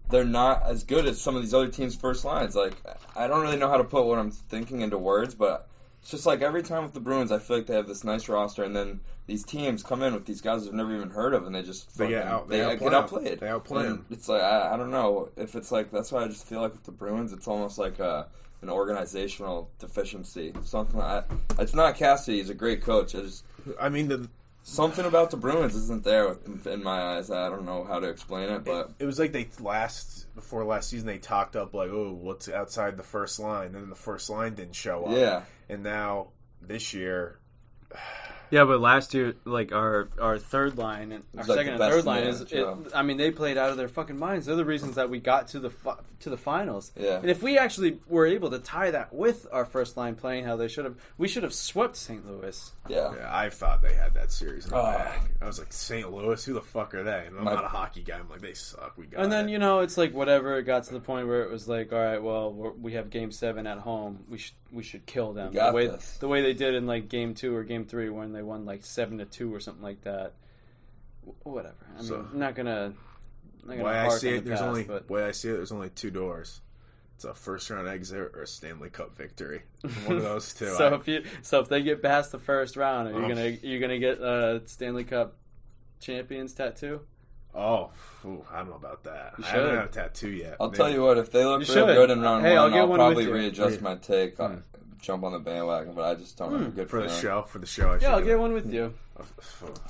they're not as good as some of these other teams' first lines. Like, I don't really know how to put what I'm thinking into words, but it's just like every time with the Bruins, I feel like they have this nice roster, and then these teams come in with these guys I've never even heard of, and they just They get outplayed. They outplay them. It's like, I don't know if it's like, that's why I just feel like with the Bruins, it's almost like an organizational deficiency. Something it's not Cassidy, he's a great coach. I mean, something about the Bruins isn't there in my eyes. I don't know how to explain it, but it was like before last season, they talked up like, oh, what's outside the first line, and then the first line didn't show up. Yeah. And now this year, Yeah, but last year, like our third line and our like second the and best third line in is. the NHL. I mean, they played out of their fucking minds. They're the reasons that we got to the finals. Yeah. And if we actually were able to tie that with our first line playing how they should have, we should have swept St. Louis. yeah. I thought they had that series in the bag. I was like, St. Louis, who the fuck are they? And I'm not a hockey guy. I'm like, they suck. We got And then it. it's like whatever. It got to the point where it was like, all right, well, we have Game 7 at home. We should kill them. got The this. way they did in like Game 2 or Game 3 when they won like 7-2 or something like that. Whatever. I mean, I'm not gonna. way I see it, there's there's only 2 doors. It's a first round exit or a Stanley Cup victory. One of those two. So if they get past the first round, you're gonna get a Stanley Cup champions tattoo. I don't know about that. You I haven't should. had a tattoo yet. I'll tell you what, if they look You real should. good in round Hey, I'll one, get I'll one probably with you. readjust my take. I'll jump on the bandwagon, but I just don't have a good for the feeling. show. For the show, Yeah, I'll get one with you.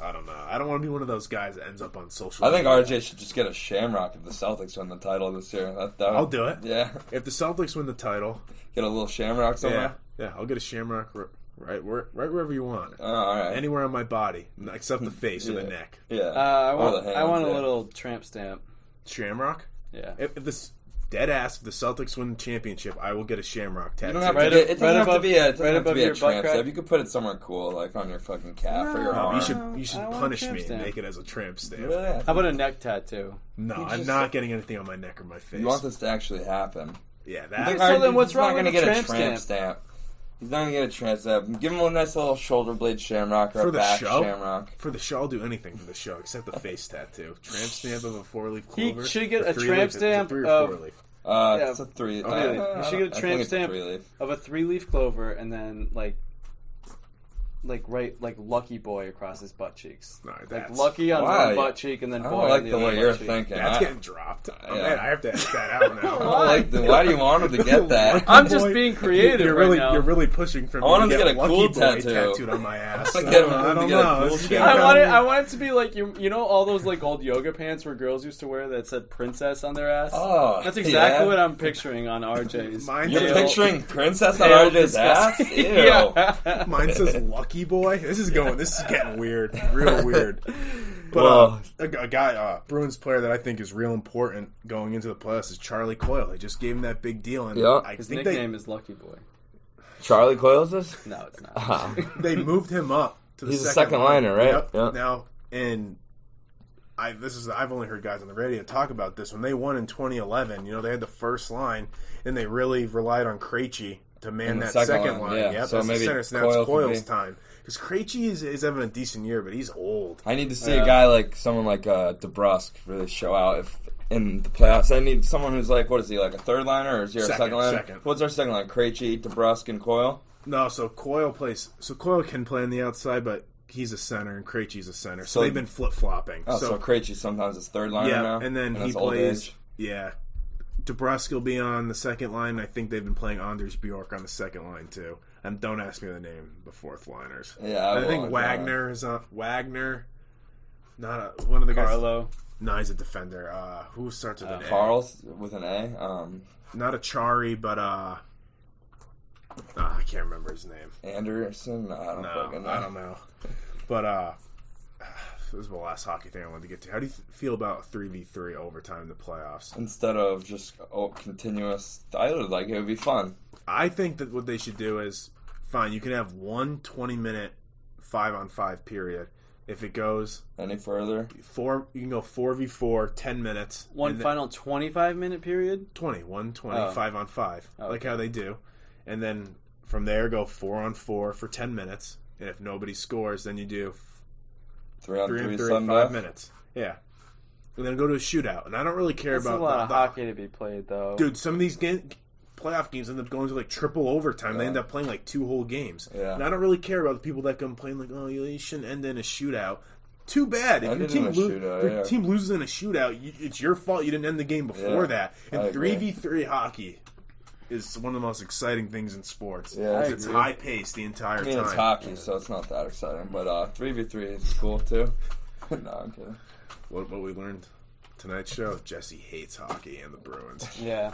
I don't know. I don't want to be one of those guys that ends up on social. I think media. RJ should just get a shamrock if the Celtics win the title this year. I'll do it. Yeah, If the Celtics win the title, get a little shamrock somewhere. yeah, I'll get a shamrock right wherever you want. All right. Anywhere on my body, except the face or the Yeah. neck. Yeah. I Or want the hands, a yeah. little tramp stamp. Shamrock. Yeah. If this dead ass, if the Celtics win the championship, I will get a shamrock tattoo. You don't have Right to up- get, it right doesn't have to above- be a, it doesn't right have to above be a your butt tramp crack? stamp. You could put it somewhere cool, like on your fucking calf or your No, arm. you should I want a punish tramp me and stamp. make it as a tramp stamp. Really? How about a neck tattoo? No, You I'm just- not getting anything on my neck or my face. You want this to actually happen. Yeah, You that. think So RJ then what's he's wrong not with gonna a get tramp a tramp stamp? He's not gonna get a tramp stamp. Give him a nice little shoulder blade shamrock or For a the back show? shamrock. For the show, I'll do anything for the show except the face tattoo. Tramp stamp of a 4-leaf He clover. should get or a three tramp leaf. Is it stamp 3 or of- 4 leaf. Yeah. It's a 3. Okay. You should get a I tramp think it's a stamp 3-leaf. of a 3-leaf clover and then like Lucky Boy across his butt cheeks. No, Like Lucky on one butt cheek and then Boy on the other way you're butt cheek. thinking. That's getting dropped. Oh, man, I have to edit that out now. Why do you want him to get that? I'm just being creative now. You're really pushing for me I want him to to get get a Lucky cool Boy tattoo. tattooed on my ass. I I get him don't to get a know. cool It's tattoo. getting I want it to be like you know all those like old yoga pants where girls used to wear that said princess on their ass? Oh, That's exactly what I'm picturing on RJ's. You're picturing princess on RJ's ass? Ew. Yeah. Mine says Lucky Boy. This is getting weird. Real weird. But a guy, Bruins player that I think is real important going into the playoffs is Charlie Coyle. They just gave him that big deal. And I His think nickname is Lucky Boy. Charlie Coyle's this? No, it's not. they moved him up to the He's a second second liner, right? Yep. Yep. Now, and I've only heard guys on the radio talk about this. When they won in 2011, they had the first line, and they really relied on Krejci to man that second line. Yeah. Yep, So that's maybe the center. So now it's Coyle's be. time. Because Krejci is having a decent year, but he's old. I need to see a guy like someone like DeBrusque really show out if in the playoffs. I need someone who's like, what is he, like a third liner, or is he our second liner? Second. What's our second line? Krejci, DeBrusque, and Coyle? No, so Coyle can play on the outside, but he's a center, and Krejci's a center. So they've been flip-flopping. Oh, so Krejci sometimes is third liner now? And then he plays... Yeah. DeBrusque will be on the second line. I think they've been playing Anders Bjork on the second line, too. And don't ask me the name of the fourth liners. Yeah, I think Wagner is on... Wagner... one of the guys... Carlo. No, he's a defender. Who starts with an A? Carl's with an A? Not Achari, but... I can't remember his name. Anderson? No, I don't know. But this is the last hockey thing I wanted to get to. How do you feel about 3v3 overtime in the playoffs? Instead of just continuous, I would like it. It would be fun. I think that what they should do is, fine, you can have one 20-minute 5-on-5 period. If it goes any further, you can go 4v4, 10 minutes. One final 25-minute period? 20, 5-on-5, like how they do. And then from there, go 4-on-4 for 10 minutes. And if nobody scores, then you do 3-on-3, 5 minutes. Yeah. And then go to a shootout. And I don't really care about a lot of hockey to be played, though. Dude, some of these playoff games end up going to like triple overtime. They end up playing like 2 whole games. Yeah. And I don't really care about the people that complain like, oh, you shouldn't end in a shootout. Too bad. If your team loses in a shootout, it's your fault you didn't end the game before that. And 3v3 hockey is one of the most exciting things in sports. Yeah, it's high paced the entire time. It's hockey, so it's not that exciting. But 3v3 is cool too. No, I'm kidding. What we learned tonight's show: Jesse hates hockey and the Bruins. Yeah.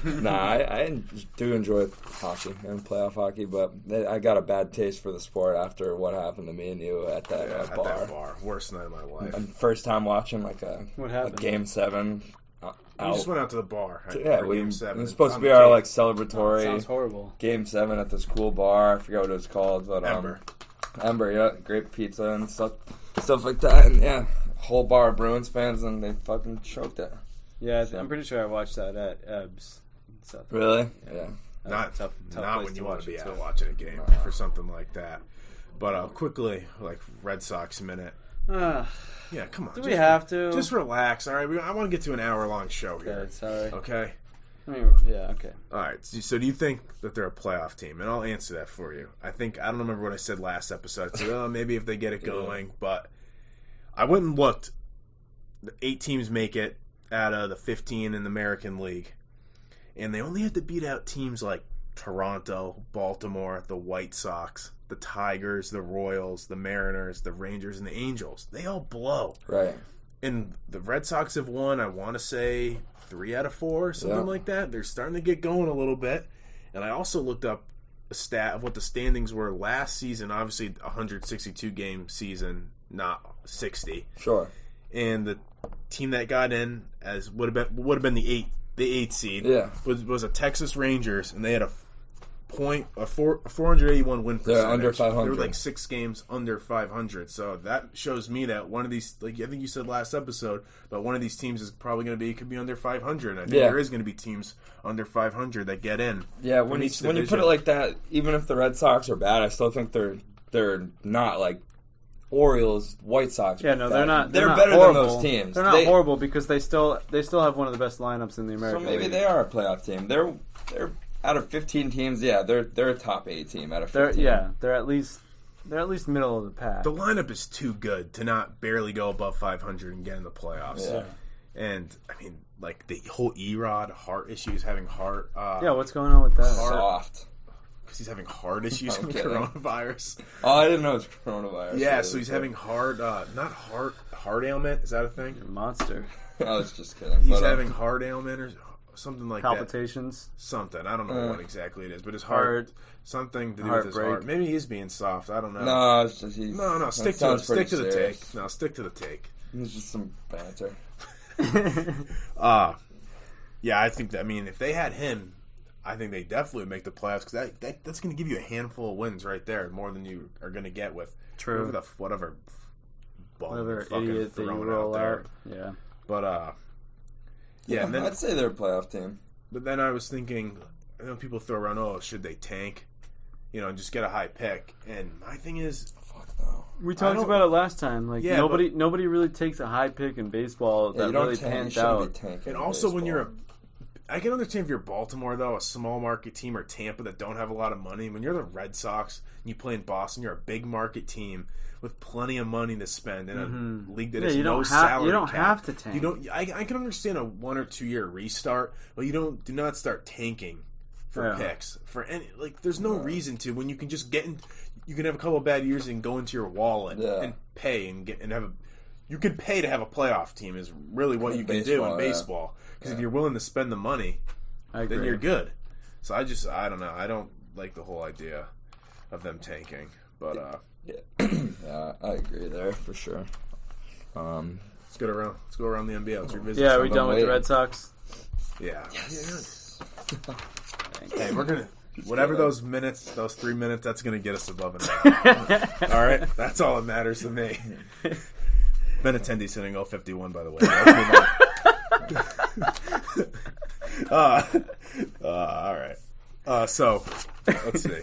I do enjoy hockey and playoff hockey, but I got a bad taste for the sport after what happened to me and you at that bar. At that bar, worst night of my life. And first time watching a Game 7. We just went out to the bar. Yeah, for Game 7. It was supposed to be our celebratory. Sounds horrible. Game 7 at this cool bar. I forgot what it was called, but Ember, yeah, great pizza and stuff like that. And whole bar of Bruins fans, and they fucking choked it. Yeah, I'm pretty sure I watched that at Ebbs. Really? Yeah. Not when you want to be out watching a game for something like that. But quickly, like Red Sox minute. Yeah, come on. Do we have to? Just relax, all right? I want to get to an hour-long show here. Okay, sorry. Okay? Yeah, okay. All right, so do you think that they're a playoff team? And I'll answer that for you. I don't remember what I said last episode. I said, maybe if they get it going. But I went and looked. The 8 teams make it out of the 15 in the American League. And they only had to beat out teams like Toronto, Baltimore, the White Sox, the Tigers, the Royals, the Mariners, the Rangers, and the Angels. They all blow. Right. And the Red Sox have won, I want to say, 3 out of 4, something like that. They're starting to get going a little bit. And I also looked up a stat of what the standings were last season. Obviously, 162-game season, not 60. Sure. And the team that got in as would have been the 8th seed was a Texas Rangers, and they had a 481 win percentage. They're under 500. They were like 6 games under 500. So that shows me that one of these, like I think you said last episode, but one of these teams is probably going to be under 500. And I think there is going to be teams under 500 that get in. Yeah, when you put it like that, even if the Red Sox are bad, I still think they're not like Orioles, White Sox. Yeah, no, they're not. They're not better horrible. than those teams. They're not horrible because they still have one of the best lineups in the American League. So maybe they are a playoff team. They're out of 15 teams. Yeah, they're a top 8 team out of 15. They're at least They're at least middle of the pack. The lineup is too good to not barely go above 500 and get in the playoffs. Yeah. And, I mean, like, the whole Erod, heart issues, having heart... yeah, what's going on with that? Soft. Because he's having heart issues from kidding. coronavirus. Oh, I didn't know it was coronavirus. Yeah, so he's having heart ailment. Is that a thing? Monster. I was just kidding. He's having heart ailment or something like Palpitations. that. Something. I don't know what exactly it is, but his heart... Something to do with his heart. Maybe he's being soft. I don't know. No, it's just No, stick to the take. No, stick to the take. It's just some banter. Yeah, I think that. I mean, if they had him, I think they definitely would make the playoffs because that's going to give you a handful of wins right there, more than you are going to get with whatever idiot that you roll out. Yeah, but yeah, and then, I'd say they're a playoff team. But then I was thinking, I know people throw around, oh, should they tank? And just get a high pick. And my thing is, fuck no. We talked about it last time. Like nobody really takes a high pick in baseball that really pans out. And also, when you're I can understand if you're Baltimore, though, a small market team, or Tampa that don't have a lot of money. When you're the Red Sox and you play in Boston, you're a big market team with plenty of money to spend in a league that has no salary cap. You don't have to tank. I can understand a 1 or 2 year restart, but do not start tanking for picks for any. Like, there's no reason to when you can just get in. You can have a couple of bad years and go into your wallet and pay and have a. You can pay to have a playoff team is really what you can do in baseball. Because if you're willing to spend the money, then you're good. So I don't know. I don't like the whole idea of them tanking. But yeah, I agree there for sure. Let's go around the NBA. Let's revisit. Yeah, are we done with the Red Sox? Yeah. Yes. Hey, we're gonna whatever those 3 minutes, that's gonna get us above it. All right, that's all that matters to me. Benintendi's hitting 051, by the way. All right. So let's see.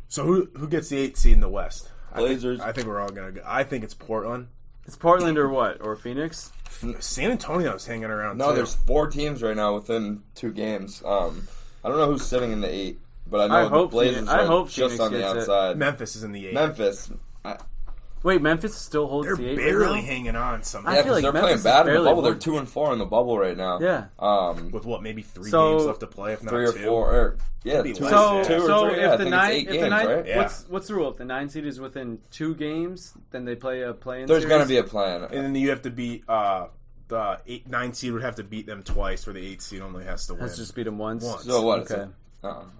So who gets the 8th seed in the West? Blazers. I think we're all gonna go. I think it's Portland. It's Portland or what? Or Phoenix? San Antonio's hanging around. No, too. there's 4 teams right now within 2 games. I don't know who's sitting in the 8, but I know the Blazers are just on the outside. Memphis is in the 8. Memphis. Wait, Memphis still holds the 8. They're barely hanging on somehow. Yeah, because they're playing bad in the bubble. They're 2-4 in the bubble right now. Yeah. With what, maybe 3 games left to play, if not 3 or 2? 4. Yeah, 2 or 3. If the 9, 8 games, right? What's the rule? If the 9 seed is within 2 games, then they play a play-in. There's going to be a play-in, and then you have to beat the 9 seed would have to beat them twice, where the 8 seed only has to win. Let's just beat them once. So what? Okay.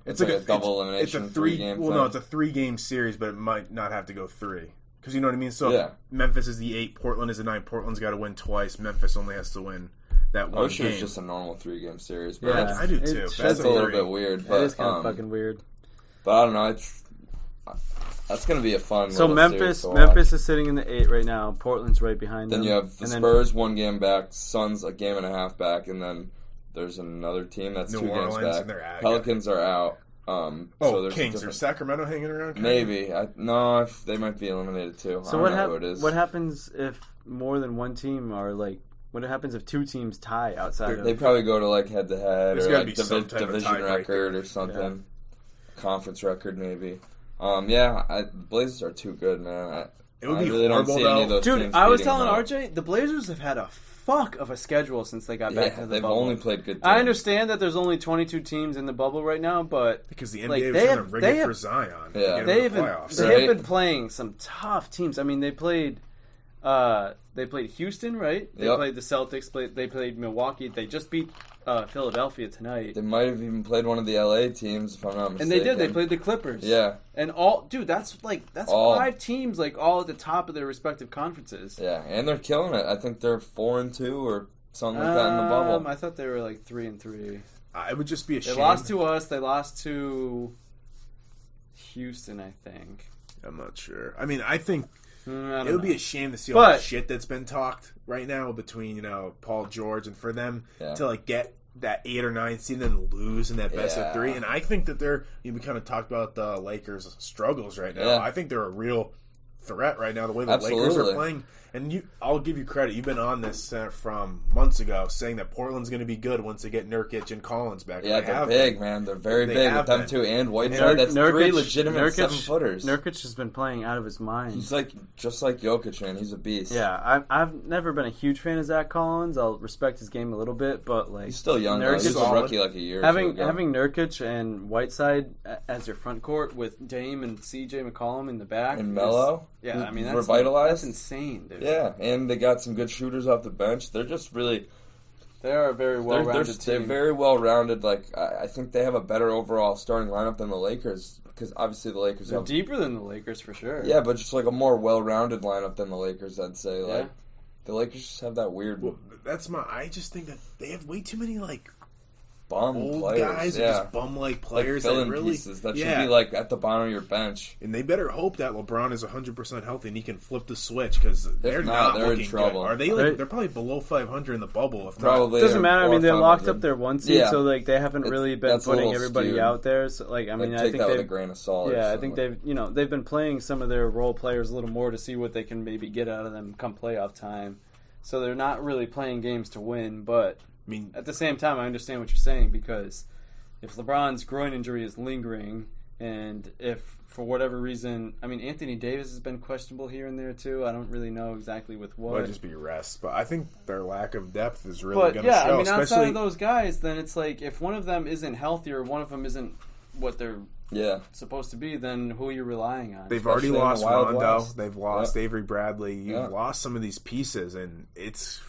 It's like a double elimination. It's a 3-game. Well, no, it's a 3-game series, but it might not have to go 3. Because you know what I mean? So Memphis is the 8, Portland is the 9. Portland's got to win twice. Memphis only has to win that one game. I wish it was just a normal 3-game series. But yeah, I do too. That's a little bit weird. But, it is kind of fucking weird. But I don't know. That's going to be a fun So Memphis is sitting in the 8 right now. Portland's right behind them. Then you have the Spurs 1 game back, Suns a game and a half back, and then there's another team that's New 2 Orleans, games back. And they're out. Pelicans are out. So Kings. Are Sacramento hanging around? Maybe. No, they might be eliminated too. So what happens if more than one team are like? What happens if 2 teams tie outside? They probably go to like head to head or like division record or something, conference record maybe. The Blazers are too good, man. It would be really horrible, don't see any of those dude. teams I was telling them RJ, the Blazers have had a fuck of a schedule since they got back to the they've bubble. only played good teams. I understand that there's only 22 teams in the bubble right now, but because the NBA was trying to rig it for Zion. Yeah. They have been playing some tough teams. I mean, they played Houston, right? They played the Celtics. They played Milwaukee. They just beat Philadelphia tonight. They might have even played one of the LA teams, if I'm not mistaken. And they did. They played the Clippers. Yeah. And that's 5 teams like all at the top of their respective conferences. Yeah, and they're killing it. I think they're 4-2 or something like that in the bubble. I thought they were like 3-3. It would just be a shame. They lost to us. They lost to Houston, I think. I'm not sure. I mean, I think it would be a shame to see all the shit that's been talked right now between Paul George and for them to like get that 8 or 9 seed and then lose in that best of 3. And I think that we kind of talked about the Lakers' struggles right now. I think they're a real threat right now. The way the Absolutely. Lakers are playing, and I'll give you credit. You've been on this from months ago, saying that Portland's going to be good once they get Nurkic and Collins back. Yeah, they're big, man. They're very big with them too, and Whiteside. That's three legitimate 7-footers. Nurkic has been playing out of his mind. He's just like Jokic, man. He's a beast. Yeah, I've never been a huge fan of Zach Collins. I'll respect his game a little bit, but he's still young. He's a rookie like a year. Having Nurkic and Whiteside as your front court with Dame and CJ McCollum in the back and Melo. Yeah, I mean that's revitalized. That's insane, dude. Yeah, and they got some good shooters off the bench. They're just really. They are a very well-rounded team. They're very well-rounded. I think they have a better overall starting lineup than the Lakers because obviously the Lakers are deeper than the Lakers for sure. Yeah, but just a more well-rounded lineup than the Lakers, I'd say. The Lakers just have that weird. Well, I just think that they have way too many bum old players. Guys, just bum-like players that really pieces that should be at the bottom of your bench. And they better hope that LeBron is 100% healthy and he can flip the switch because they're not looking in trouble. Good. Are they they're probably below 500 in the bubble? If probably it doesn't matter. I mean, they locked up their 1 seed, so they haven't really been putting everybody skewed. Out there. So I mean, I take think that with a grain of salt. Yeah, I think they've been playing some of their role players a little more to see what they can maybe get out of them come playoff time. So they're not really playing games to win, but I mean, at the same time, I understand what you're saying because if LeBron's groin injury is lingering, and if for whatever reason, I mean, Anthony Davis has been questionable here and there too. I don't really know exactly with what. Might just be rest, but I think their lack of depth is really going to show. I mean, outside of those guys, then it's if one of them isn't healthy or one of them isn't what they're supposed to be, then who are you relying on? They've already lost Rondo. They've lost Avery Bradley. You've lost some of these pieces, and it's.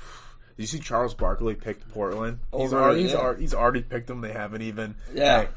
Did you see Charles Barkley picked Portland? He's already picked them. They haven't even. Yeah.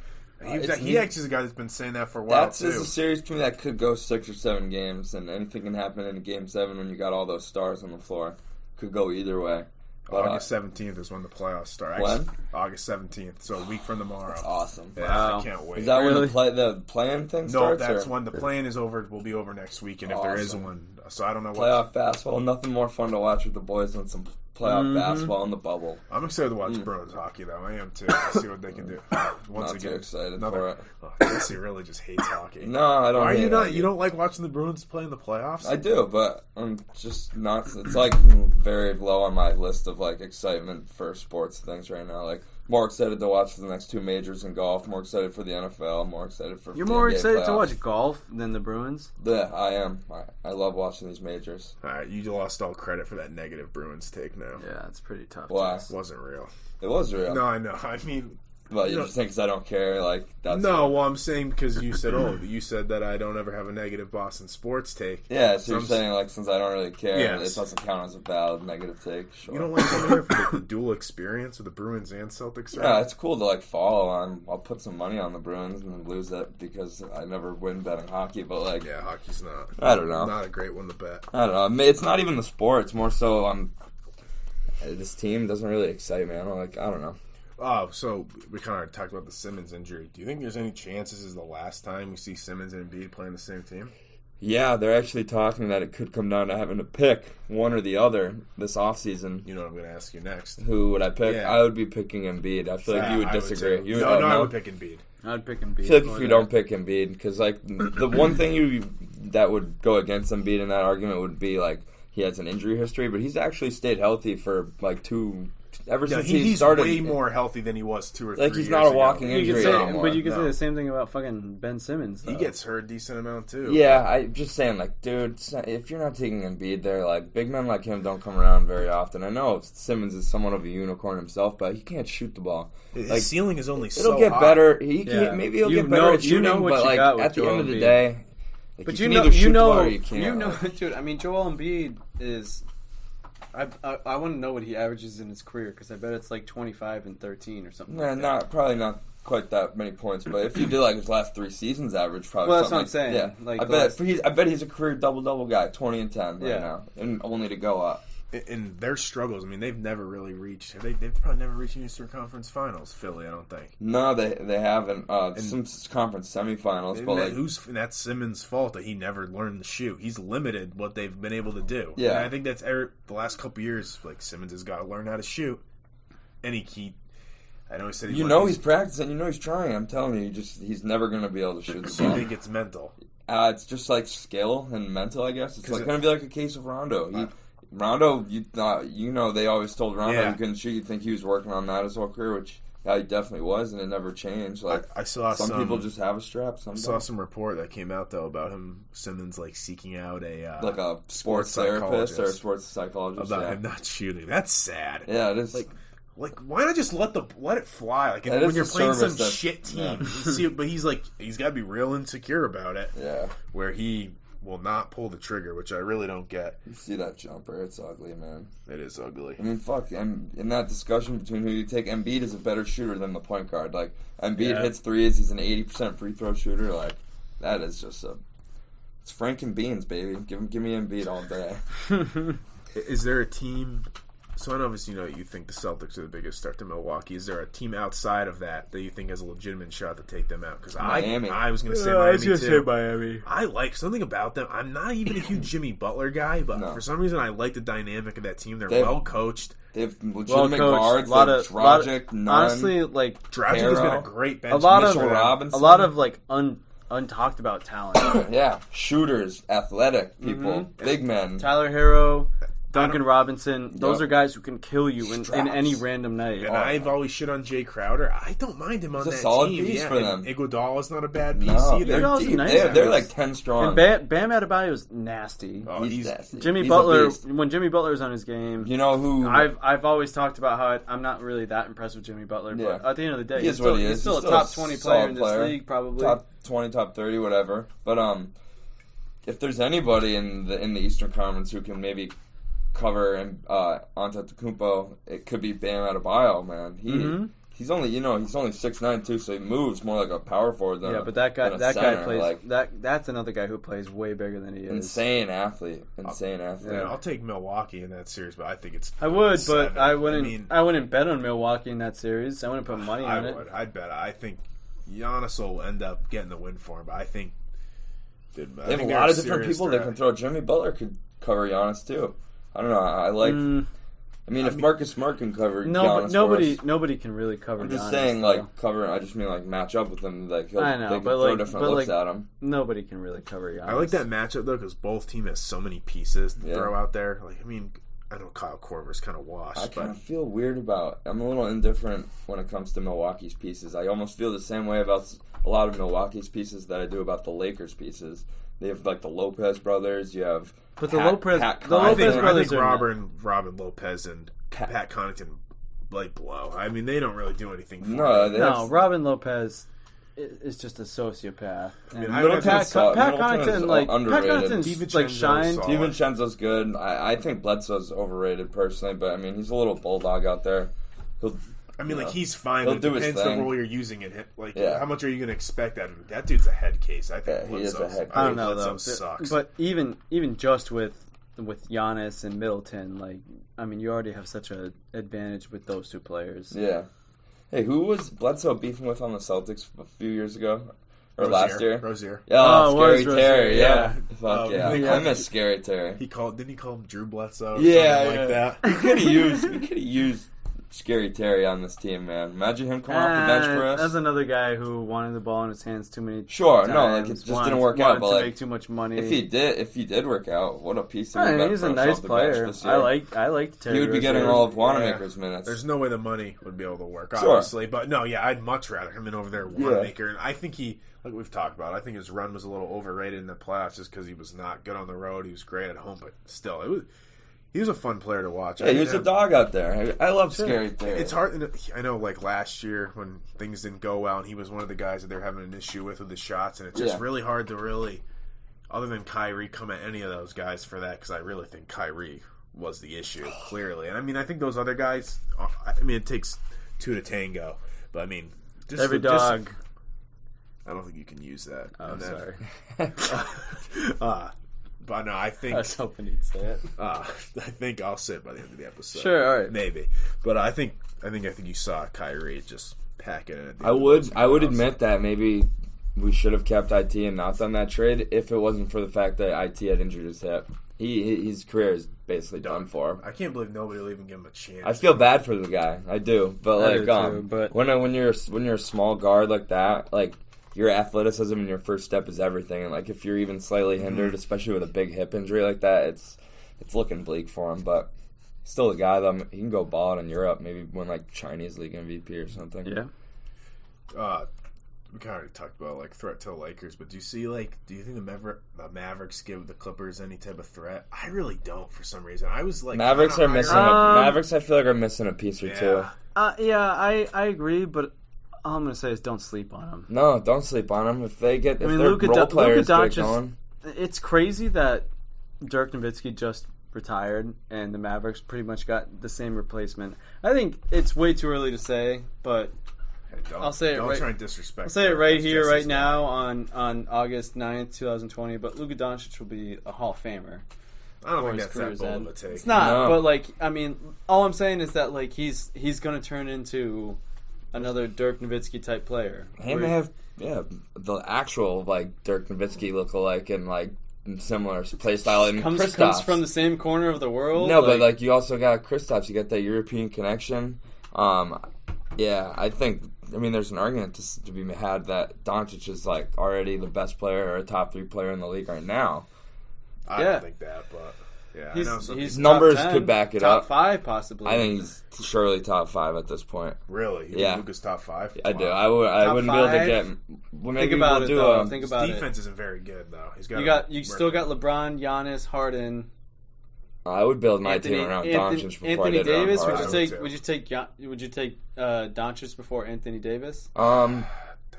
He actually is a guy that's been saying that for a while, That's a series to me that could go 6 or 7 games, and anything can happen in Game 7 when you got all those stars on the floor. Could go either way. But, August 17th is when the playoffs start. When? August 17th, so a week from tomorrow. That's awesome. Yeah, wow. I can't wait. Is that when the play-in thing starts? No, that's when the play-in is over. Will be over next weekend if there is one. So I don't know what. Playoff basketball, nothing more fun to watch with the boys than some playoff basketball in the bubble. I'm excited to watch Bruins hockey, though. I am too. See what they can do. Not too excited for it. Jesse really just hates hockey. No, I don't. Are you not? You don't like watching the Bruins play in the playoffs? I do, but I'm just not. It's very low on my list of excitement for sports things right now. More excited to watch the next 2 majors in golf. More excited for the NFL. More excited for. You're more excited to watch golf than the Bruins? Yeah, I am. I love watching these majors. All right, you lost all credit for that negative Bruins take now. Yeah, it's pretty tough. Why? It wasn't real. It was real. No, I know. I mean. Well, you just think because I don't care, that's... No, well, I'm saying because you said that I don't ever have a negative Boston sports take. Yeah, so you're saying, since I don't really care, it doesn't count as a valid negative take, sure. You don't like coming here for the dual experience with the Bruins and Celtics? Right? Yeah, it's cool to, follow. I'll put some money on the Bruins and then lose it because I never win betting hockey, but, Yeah, hockey's not... I don't know. Not a great one to bet. I don't know. It's not even the sport. It's more so, this team doesn't really excite me. I don't know. Oh, so we kind of talked about the Simmons injury. Do you think there's any chance this is the last time we see Simmons and Embiid playing the same team? Yeah, they're actually talking that it could come down to having to pick one or the other this offseason. You know what I'm going to ask you next. Who would I pick? Yeah. I would be picking Embiid. I feel like you would disagree. I would pick Embiid. I'd pick Embiid. I feel like if you don't pick Embiid, because the one thing that would go against Embiid in that argument would be he has an injury history, but he's actually stayed healthy for ever since he started. He's way more healthy than he was 2 or 3 years ago. He's not a walking injury anymore. But you could say the same thing about fucking Ben Simmons, though. He gets hurt a decent amount, too. Yeah, I'm just saying, dude, if you're not taking Embiid there, big men like him don't come around very often. I know Simmons is somewhat of a unicorn himself, but he can't shoot the ball. His ceiling is only so high. It'll get better. Maybe he'll get better at shooting, but at the end of the day... But you can shoot the ball or you can't. Dude, I mean, Joel Embiid is... I want to know what he averages in his career because I bet it's 25 and 13 or something. Nah, probably not quite that many points, but if you did his last 3 seasons average, probably. Well, that's what I'm saying. Yeah, I bet he's a career double guy, 20 and 10 right now, and only to go up. In their struggles, I mean, they've never really reached. They've probably never reached an Eastern Conference Finals. Philly, I don't think. No, they haven't. Some conference semifinals, but and that's Simmons' fault that he never learned to shoot. He's limited what they've been able to do. Yeah, and I think that's the last couple years. Simmons has got to learn how to shoot, and I know he said he's practicing. He's trying. I'm telling you, he's never going to be able to shoot. So you think it's mental? It's just like skill and mental, I guess. It's like going to be like a case of Rondo. Rondo, they always told Rondo he couldn't shoot. You'd think he was working on that his whole career, which he definitely was, and it never changed. Like I saw some people just have a strap. I saw some report that came out though about Simmons like seeking out a sports therapist or a sports psychologist about him not shooting. That's sad. Yeah, it is. Like, why not just let it fly? Like, when you're playing some shit team, but he's got to be real insecure about it. Yeah, where he will not pull the trigger, which I really don't get. You see that jumper? It's ugly, man. It is ugly. I mean, fuck. And in that discussion between who you take, Embiid is a better shooter than the point guard. Like, Embiid hits threes. He's an 80% free throw shooter. Like, that is just it's Franken beans, baby. Give me Embiid all day. Is there a team? So I know obviously you think the Celtics are the biggest threat to Milwaukee. Is there a team outside of that you think has a legitimate shot to take them out? Because Miami. I was going to say Miami too. I was going to say Miami. I like something about them. I'm not even a huge Jimmy Butler guy, but for some reason I like the dynamic of that team. They're well coached. They have legitimate guards. Dragic, Nunn, honestly, like Dragic has been a great bench. Robinson. A lot of like untalked about talent. Yeah, shooters, athletic people, big men. Tyler Hero. Duncan Robinson, those are guys who can kill you in any random night. And I've always shit on Jay Crowder. I don't mind him on that team. He's a solid piece for them. Iguodala's not a bad piece either. They're like 10 strong. And Bam Adebayo's nasty. Oh, he's nasty. Jimmy Butler, when Jimmy Butler's on his game, you know who? I've always talked about how I'm not really that impressed with Jimmy Butler, but at the end of the day, he's still a top 20 player in this league, probably top 20, top 30, whatever. But if there's anybody in the Eastern Conference who can maybe cover Antetokounmpo, it could be Bam Adebayo, man. He's only 6'9" too, so he moves more like a power forward than but that guy plays that's another guy who plays way bigger than he is. Insane athlete. Yeah, I'll take Milwaukee in that series, but I think it's I would, but I wouldn't bet on Milwaukee in that series. I wouldn't put money on it. I'd bet. I think Giannis will end up getting the win for him, but I think they have a lot of different people that can throw. Jimmy Butler could cover Giannis too. I don't know. I like. If Marcus Smart can cover Giannis, nobody can really cover. I'm just Giannis, saying, cover. I just mean match up with him. They can throw different looks at him. Nobody can really cover Giannis. I like that matchup though because both teams have so many pieces to throw out there. I know Kyle Korver's kind of washed. I kind of feel weird about. I'm a little indifferent when it comes to Milwaukee's pieces. I almost feel the same way about a lot of Milwaukee's pieces that I do about the Lakers pieces. They have the Lopez brothers. You have. But the Lopez brothers I think Robin Lopez and Pat Connaughton blow. I mean, they don't really do anything for No, Robin Lopez is just a sociopath. Pat Connaughton's shined. DiVincenzo's good. I think Bledsoe's overrated personally, but he's a little bulldog out there. He's fine. But it depends the role you're using in him. How much are you going to expect out of him? That dude's a head case. I think he is a head case. I don't know though. Sucks. But even just with Giannis and Middleton, you already have such an advantage with those two players. Yeah. Hey, who was Bledsoe beefing with on the Celtics a few years ago? Or last year? Rozier. Scary Terry, yeah. Fuck yeah. I miss Scary Terry. Didn't he call him Drew Bledsoe? Yeah, that. We could have used Scary Terry on this team, man. Imagine him coming off the bench for us. That's another guy who wanted the ball in his hands too many times. It just didn't work out. But to make too much money. If he did work out, what a piece to be. He's a nice player. I liked Terry. He would be getting all of Wanamaker's minutes. There's no way the money would be able to work, obviously. But no, I'd much rather him in over there Wanamaker. And I think like we've talked about, I think his run was a little overrated in the playoffs just because he was not good on the road. He was great at home, but still, he was a fun player to watch. Yeah, he was a dog out there. I love Scary Terry. It's hard. I know, last year when things didn't go well, and he was one of the guys that they're having an issue with the shots, and it's just really hard to other than Kyrie, come at any of those guys for that because I really think Kyrie was the issue, clearly. And I think those other guys. It takes two to tango, but just every dog. I don't think you can use that. I'm sorry. But no, I think... I was hoping he'd say it. I think I'll say it by the end of the episode. Sure, all right. Maybe. But I think you saw Kyrie just pack it in. I would admit that maybe we should have kept IT and not done that trade if it wasn't for the fact that IT had injured his hip. His career is basically done for him. I can't believe nobody will even give him a chance. I feel bad for the guy. I do. But when you're a small guard like that, your athleticism and your first step is everything. And like if you're even slightly hindered, especially with a big hip injury like that, it's looking bleak for him. But still a guy that he can go ball in Europe, maybe win like Chinese League MVP or something. Yeah. We kind of already talked about like threat to the Lakers, but do you think the Mavericks give the Clippers any type of threat? I really don't for some reason. I was like Mavericks are missing. Mavericks, I feel like, are missing a piece or two. I agree, but all I'm gonna say is don't sleep on them. No, don't sleep on them. If they get, their Luka role players get Doncic, going. It's crazy that Dirk Nowitzki just retired and the Mavericks pretty much got the same replacement. I think it's way too early to say, but I'll say it don't right. try and disrespect. I'll say it right here, right now, on August 9th, 2020. But Luka Doncic will be a Hall of Famer. I don't think that's that bold of a take. It's not, but like, I mean, all I'm saying is that like he's going to turn into another Dirk Nowitzki type player. He may have the actual like Dirk Nowitzki look-alike and like similar play style and comes from the same corner of the world. No, but like you also got Kristaps. You got that European connection. I think. I mean, there's an argument to be had that Doncic is like already the best player or a top 3 player in the league right now. I don't think that, but I know he's numbers 10, could back it top up. 5 possibly. I think he's surely top 5 at this point. Really? You think Luka's top 5? I do. I wouldn't be able to get. Well, maybe think about we'll it do though. Think about his defense it. isn't very good though. You still got LeBron, Giannis, Harden. I would build my team around Doncic before Anthony I did Davis. around Would you take Doncic before Anthony Davis? I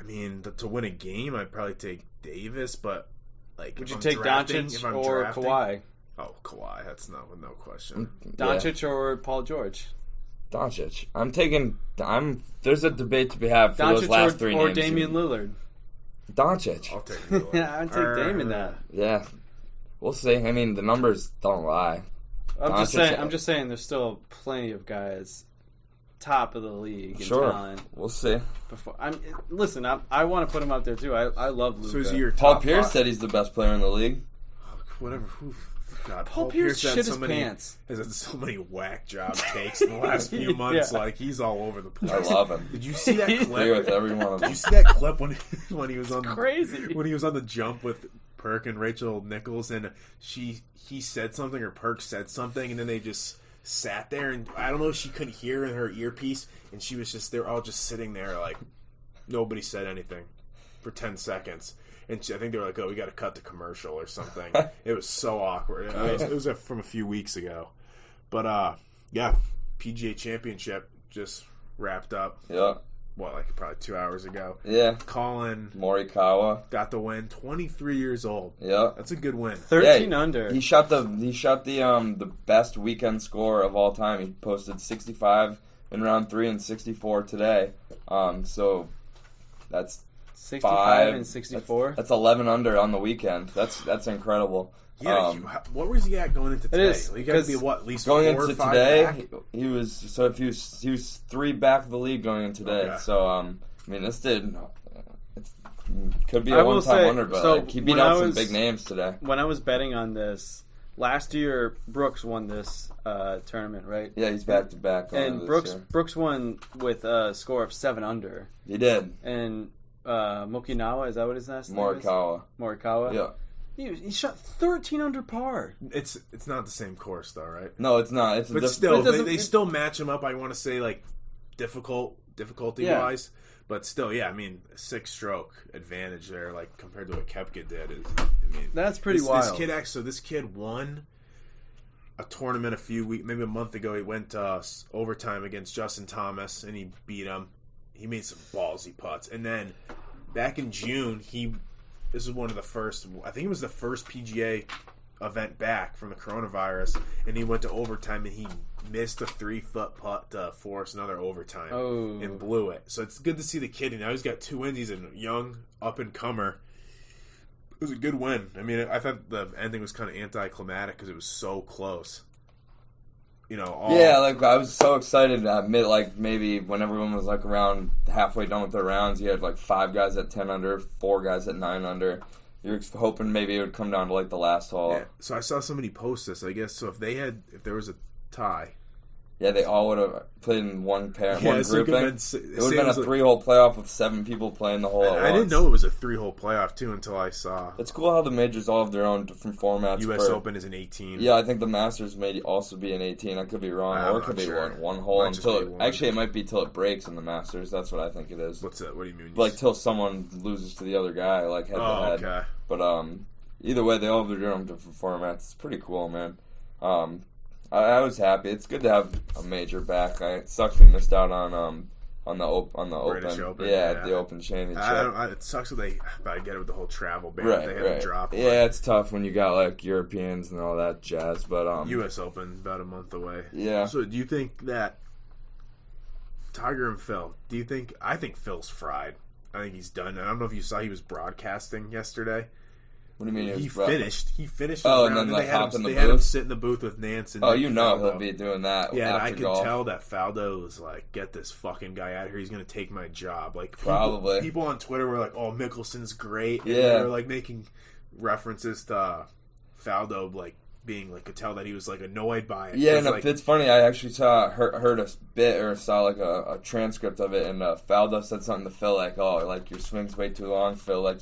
mean, to win a game, I'd probably take Davis, but like, would you take Doncic or Kawhi? Oh, Kawhi. That's no question. Doncic or Paul George? Doncic. There's a debate to be had for Doncic those last 3 names. Or Damian Lillard. Doncic. I'll take Lillard. Yeah, I'd take Dame in that. Yeah, we'll see. I mean, the numbers don't lie. I'm just saying. There's still plenty of guys top of the league in talent. We'll see. Listen, I want to put him out there too. I love Luka. So is he your Paul top Pierce 5? said he's the best player in the league. Whatever. God, Paul Pierce shit his pants. Has had so many whack job takes in the last few months. Yeah. Like he's all over the place. I love him. Did you see that clip? Agree with every one of them. Did you see that clip when he was on crazy when he was on the jump with Perk and Rachel Nichols and he said something or Perk said something and then they just sat there and I don't know if she couldn't hear in her earpiece and she was just they're all just sitting there like nobody said anything for 10 seconds. And I think they were like, "Oh, we got to cut the commercial or something." It was so awkward. It was from a few weeks ago, but PGA Championship just wrapped up. Yeah, like probably 2 hours ago. Yeah, Colin Morikawa got the win. 23 years old. Yeah, that's a good win. 13 under. He shot the best weekend score of all time. He posted 65 in round 3 and 64 today. So that's 65 and 64. That's 11 under on the weekend. That's incredible. Yeah, what was he at going into today? He got to be at least going 4 or into 5 today. back? He was 3 back of the lead going into today. Okay. So I mean, this could be a one-time wonder, but he beat out some big names today. When I was betting on this last year, Brooks won this tournament, right? Yeah, he's back to back. And Brooks won with a score of 7 under. He did. And Mokinawa, is that what his last name is? Morikawa. Yeah. He shot 13 under par. It's not the same course though, right? No, it's not. But still, they still match him up. I want to say like difficulty wise, but still, yeah. I mean, 6-stroke advantage there, like compared to what Koepka did. That's pretty wild. This kid won a tournament maybe a month ago. He went overtime against Justin Thomas and he beat him. He made some ballsy putts, and then back in June, this was one of the first. I think it was the first PGA event back from the coronavirus, and he went to overtime and he missed a 3-foot putt to force another overtime and blew it. So it's good to see the kid. And now he's got 2 wins. He's a young up and comer. It was a good win. I mean, I thought the ending was kind of anticlimactic because it was so close. Like I was so excited to admit, like maybe when everyone was like around halfway done with their rounds, you had like 5 guys at 10 under, 4 guys at 9 under. You were hoping maybe it would come down to like the last hole. Yeah. So I saw somebody post this. I guess so. If there was a tie, Yeah, they all would have played in one pair, Yeah, one so grouping. it It would have been a 3-hole playoff with 7 people playing the hole at once. I didn't know it was a 3-hole playoff, too, until I saw. It's cool how the majors all have their own different formats. U.S. Open is an 18. Yeah, I think the Masters may also be an 18. I could be wrong. I'm or it could not be sure. one hole Might just until be it, one. actually, it might be till it breaks in the Masters. That's what I think it is. What's that? What do you mean? Like, till someone loses to the other guy, like head to head. Okay. But either way, they all have their own different formats. It's pretty cool, man. I was happy. It's good to have a major back. It sucks we missed out on the British Open. Yeah, the Open Championship. It sucks that I get it with the whole travel ban. Right, They had right. to drop. Yeah, it's tough when you got like Europeans and all that jazz. But U.S. Open about a month away. Yeah. So do you think that Tiger and Phil? I think Phil's fried. I think he's done. I don't know if you saw he was broadcasting yesterday. What do you mean? He finished. Oh, the and then they had hop in the they had him booth? sit in the booth with Nance and Oh, Nick you know Faldo. he'll be doing that. Yeah, and after I could golf. tell that Faldo was like, "Get this fucking guy out here. He's going to take my job." Like, Probably. people on Twitter were like, "Oh, Mickelson's great." And Yeah. they were like making references to Faldo, like being like, could tell that he was like annoyed by it. Yeah, 'Cause, no, like, it's funny. I actually heard a bit or saw like a transcript of it, and Faldo said something to Phil like, "Oh, like your swing's way too long, Phil. Like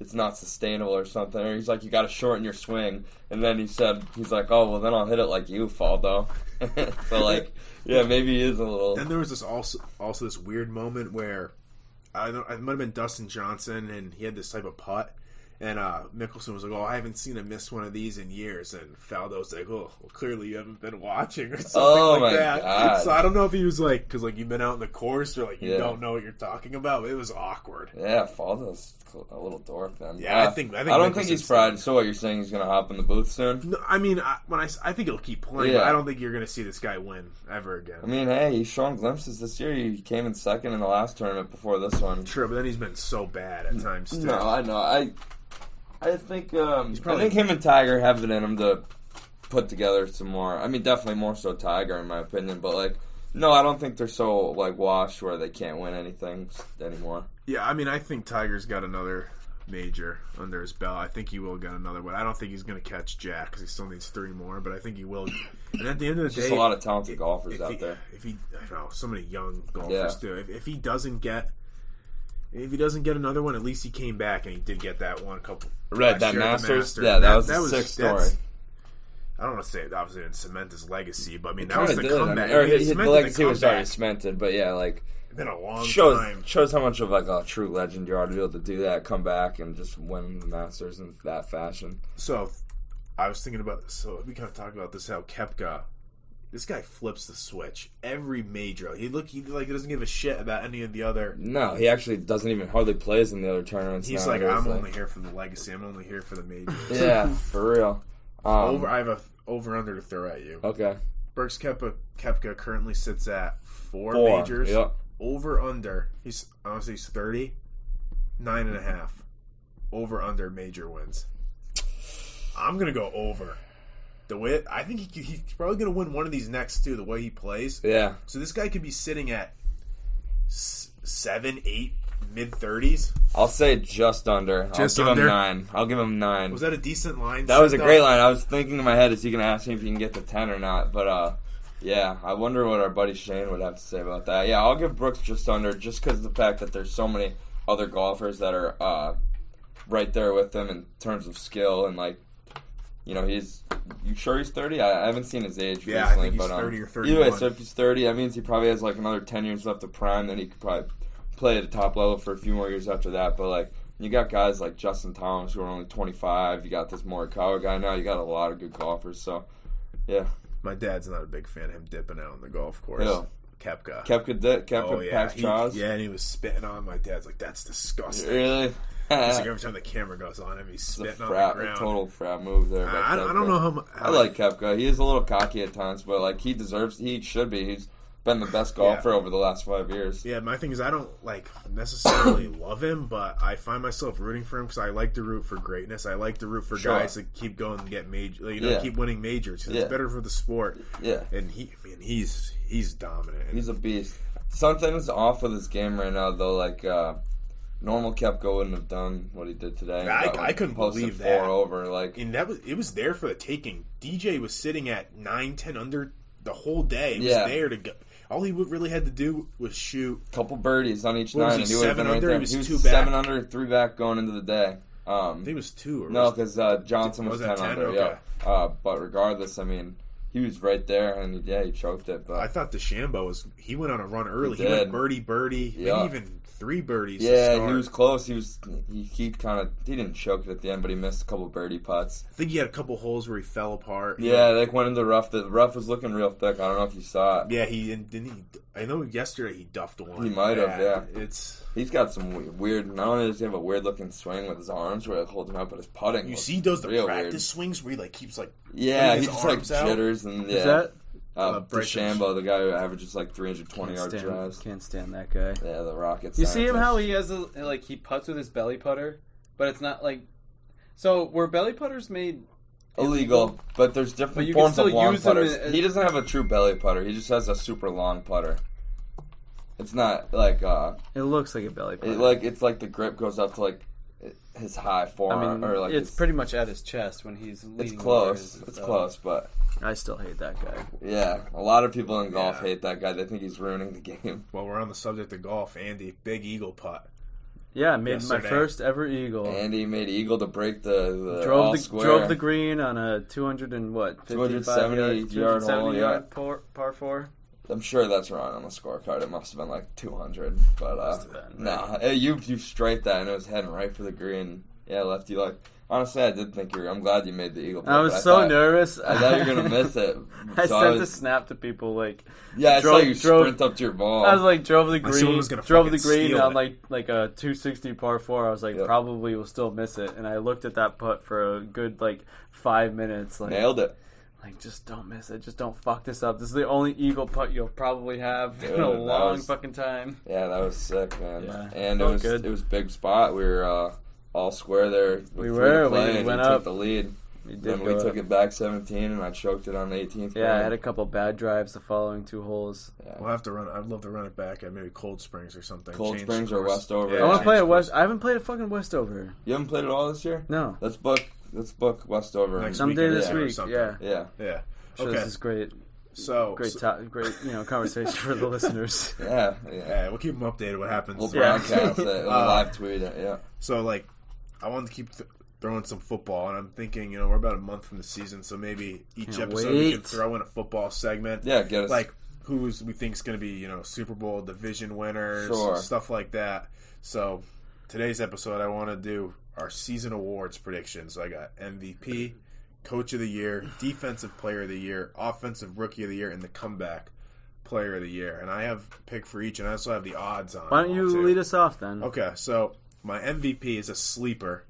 it's not sustainable or something." Or he's like, "You got to shorten your swing." And then he's like, "Oh, well, then I'll hit it like you, Faldo." So like, yeah, maybe he is a little. Then there was this also this weird moment where it might have been Dustin Johnson, and he had this type of putt. And Mickelson was like, "Oh, I haven't seen him miss one of these in years." And Faldo's like, "Oh, well, clearly you haven't been watching," or something like that. God. So I don't know if he was like, because like you've been out in the course, or like you Yeah. don't know what you're talking about. It was awkward. Yeah, Faldo's a little dork then. Yeah, I think I don't think Mickelson's he's fried. So what you're saying? He's gonna hop in the booth soon? No, I mean, I think he'll keep playing, Yeah. but I don't think you're going to see this guy win ever again. I mean, hey, he's showing glimpses this year. He came in second in the last tournament before this one. True, but then he's been so bad at times too. No, I know. I think him and Tiger have it in him to put together some more. I mean, definitely more so Tiger in my opinion, but like, no, I don't think they're so like washed where they can't win anything anymore. Yeah, I mean, I think Tiger's got another major under his belt. I think he will get another one. I don't think he's going to catch Jack because he still needs 3 more, but I think he will. And at the end of the day, Just a lot of talented golfers out there. If he, I don't know, so many young golfers Yeah. too. If he doesn't get another one, at least he came back and he did get that one couple. Right, last that year at the Masters? Yeah, that was a sick story. I don't want to say it obviously didn't cement his legacy, but I mean, It that was kinda the did. comeback. Or I mean, it the cemented legacy was already comeback. cemented, but yeah, like It's been a long time. shows how much of like a true legend you are to be able to do that, come back and just win the Masters in that fashion. So, I was thinking about this. So, we kind of talked about this, how Koepka, this guy flips the switch every major. He doesn't give a shit about any of the other. No, he actually doesn't even hardly plays in the other tournaments. He's nowadays, like, I'm only here for the legacy. I'm only here for the majors. Yeah, for real. I have a over under to throw at you. Okay. Brooks Koepka currently sits at 4 4, majors. yep. Over under. He's 30, 9.5. Over under major wins. I'm gonna go over. The way I think he's probably gonna win one of these next 2. The way he plays. Yeah. So this guy could be sitting at 7, 8, mid 30s. I'll say just under. Just I'll give under? him 9. I'll give him 9. Was that a decent line? That was a set, great though? line. I was thinking in my head, is he going to ask me if he can get to 10 or not? But, yeah, I wonder what our buddy Shane would have to say about that. Yeah, I'll give Brooks just under, just because of the fact that there's so many other golfers that are right there with him in terms of skill. And, like, you know, you sure he's 30? I haven't seen his age Yeah, recently. I think he's but, 30 or either way, 31. so if he's 30, that means he probably has, like, another 10 years left of prime. Then he could probably play at a top level for a few more years after that. But, like, you got guys like Justin Thomas who are only 25. You got this Morikawa guy now. You got a lot of good golfers. So, yeah. My dad's not a big fan of him dipping out on the golf course. Who? Koepka. Koepka packs Chaz. Yeah, and he was spitting on my dad's like, that's disgusting. Really? It's like every time the camera goes on him, he's It's a spitting on the ground. total frat move there. By I don't Koepka. know how much. I like Koepka. He is a little cocky at times, but like he should be. He's been the best golfer over the last 5 years. Yeah, my thing is I don't like necessarily love him, but I find myself rooting for him because I like to root for greatness. I like to root for guys that keep going and get major, keep winning majors. It's better for the sport. Yeah, and he's dominant. He's a beast. Something's off with his game right now, though. Like normal Koepka wouldn't have done what he did today. I couldn't believe that. 4 over, like, and it was there for the taking. DJ was sitting at 9, 10 under the whole day. He was there to go. All he really had to do was shoot a couple birdies on each what nine. Was he and he 7 under? Right, he was 2 back. 7 under, 3 back going into the day. I think it was 2. Or no, because Johnson was 10 under. Okay. Yeah. But regardless, I mean, he was right there, and he choked it. But I thought DeChambeau he went on a run early. He went birdie, maybe even 3 birdies. Yeah, he was close. He didn't choke it at the end, but he missed a couple birdie putts. I think he had a couple holes where he fell apart. Yeah, they went into the rough. The rough was looking real thick. I don't know if you saw it. Yeah, I know yesterday he duffed one. He might have. Yeah, he's got some weird. Not only does he have a weird looking swing with his arms where he holds him up, but his putting. You see, he does the practice weird. Swings where he keeps he just jitters and Is that? DeChambeau, the guy who averages 320 yard drives. Can't stand that guy. Yeah, the Rockets. You see him how he has he putts with his belly putter, but it's not So were belly putters made illegal? But there's different forms of long putters. He doesn't have a true belly putter. He just has a super long putter. It's not it looks like a belly putter. It's like the grip goes up to his high forearm. It's pretty much at his chest when he's leading. It's close. It's close, but I still hate that guy. Yeah, a lot of people in golf hate that guy. They think he's ruining the game. Well, we're on the subject of golf. Andy, big eagle putt. Yeah, I made my first ever eagle. Andy made eagle to break the drove the green on a 270 yard hole, par 4. I'm sure that's wrong on the scorecard. It must have been 200, but you straight that and it was heading right for the green. Yeah, lefty honestly, I did think I'm glad you made the eagle putt. I was so nervous. I thought you were gonna miss it. I sent a snap to people I saw you sprint up to your ball. I was drove the green on a 260 par 4. I was probably will still miss it, and I looked at that putt for a good 5 minutes. Nailed it. Just don't miss it. Just don't fuck this up. This is the only eagle putt you'll probably have in a long fucking time. Yeah, that was sick, man. Yeah, and it was big spot. We were all square there. We went up. Took the lead. We took it back 17, and I choked it on the 18th. Yeah, I had a couple bad drives the following 2 holes. Yeah. We'll have to run. I'd love to run it back at maybe Cold Springs or something. Cold Springs or Westover. Yeah, I want to play at West. I haven't played at fucking Westover. You haven't played it all this year? No. Let's book Westover someday this week. Yeah. Okay. This is great. Great conversation for the listeners. Yeah. We'll keep them updated. What happens? We'll broadcast it. We'll live tweet it. Yeah. So I wanted to keep throwing some football, and I'm thinking, we're about a month from the season, so maybe each episode we can throw in a football segment. Yeah, get us who's we think is going to be Super Bowl division winners, stuff like that. So today's episode, I want to do our season awards predictions. So I got MVP. Coach of the Year, Defensive Player of the Year, Offensive Rookie of the Year, and the Comeback Player of the Year. And I have a pick for each, and I also have the odds on. Why don't you lead us off then? Okay, so my MVP is a sleeper.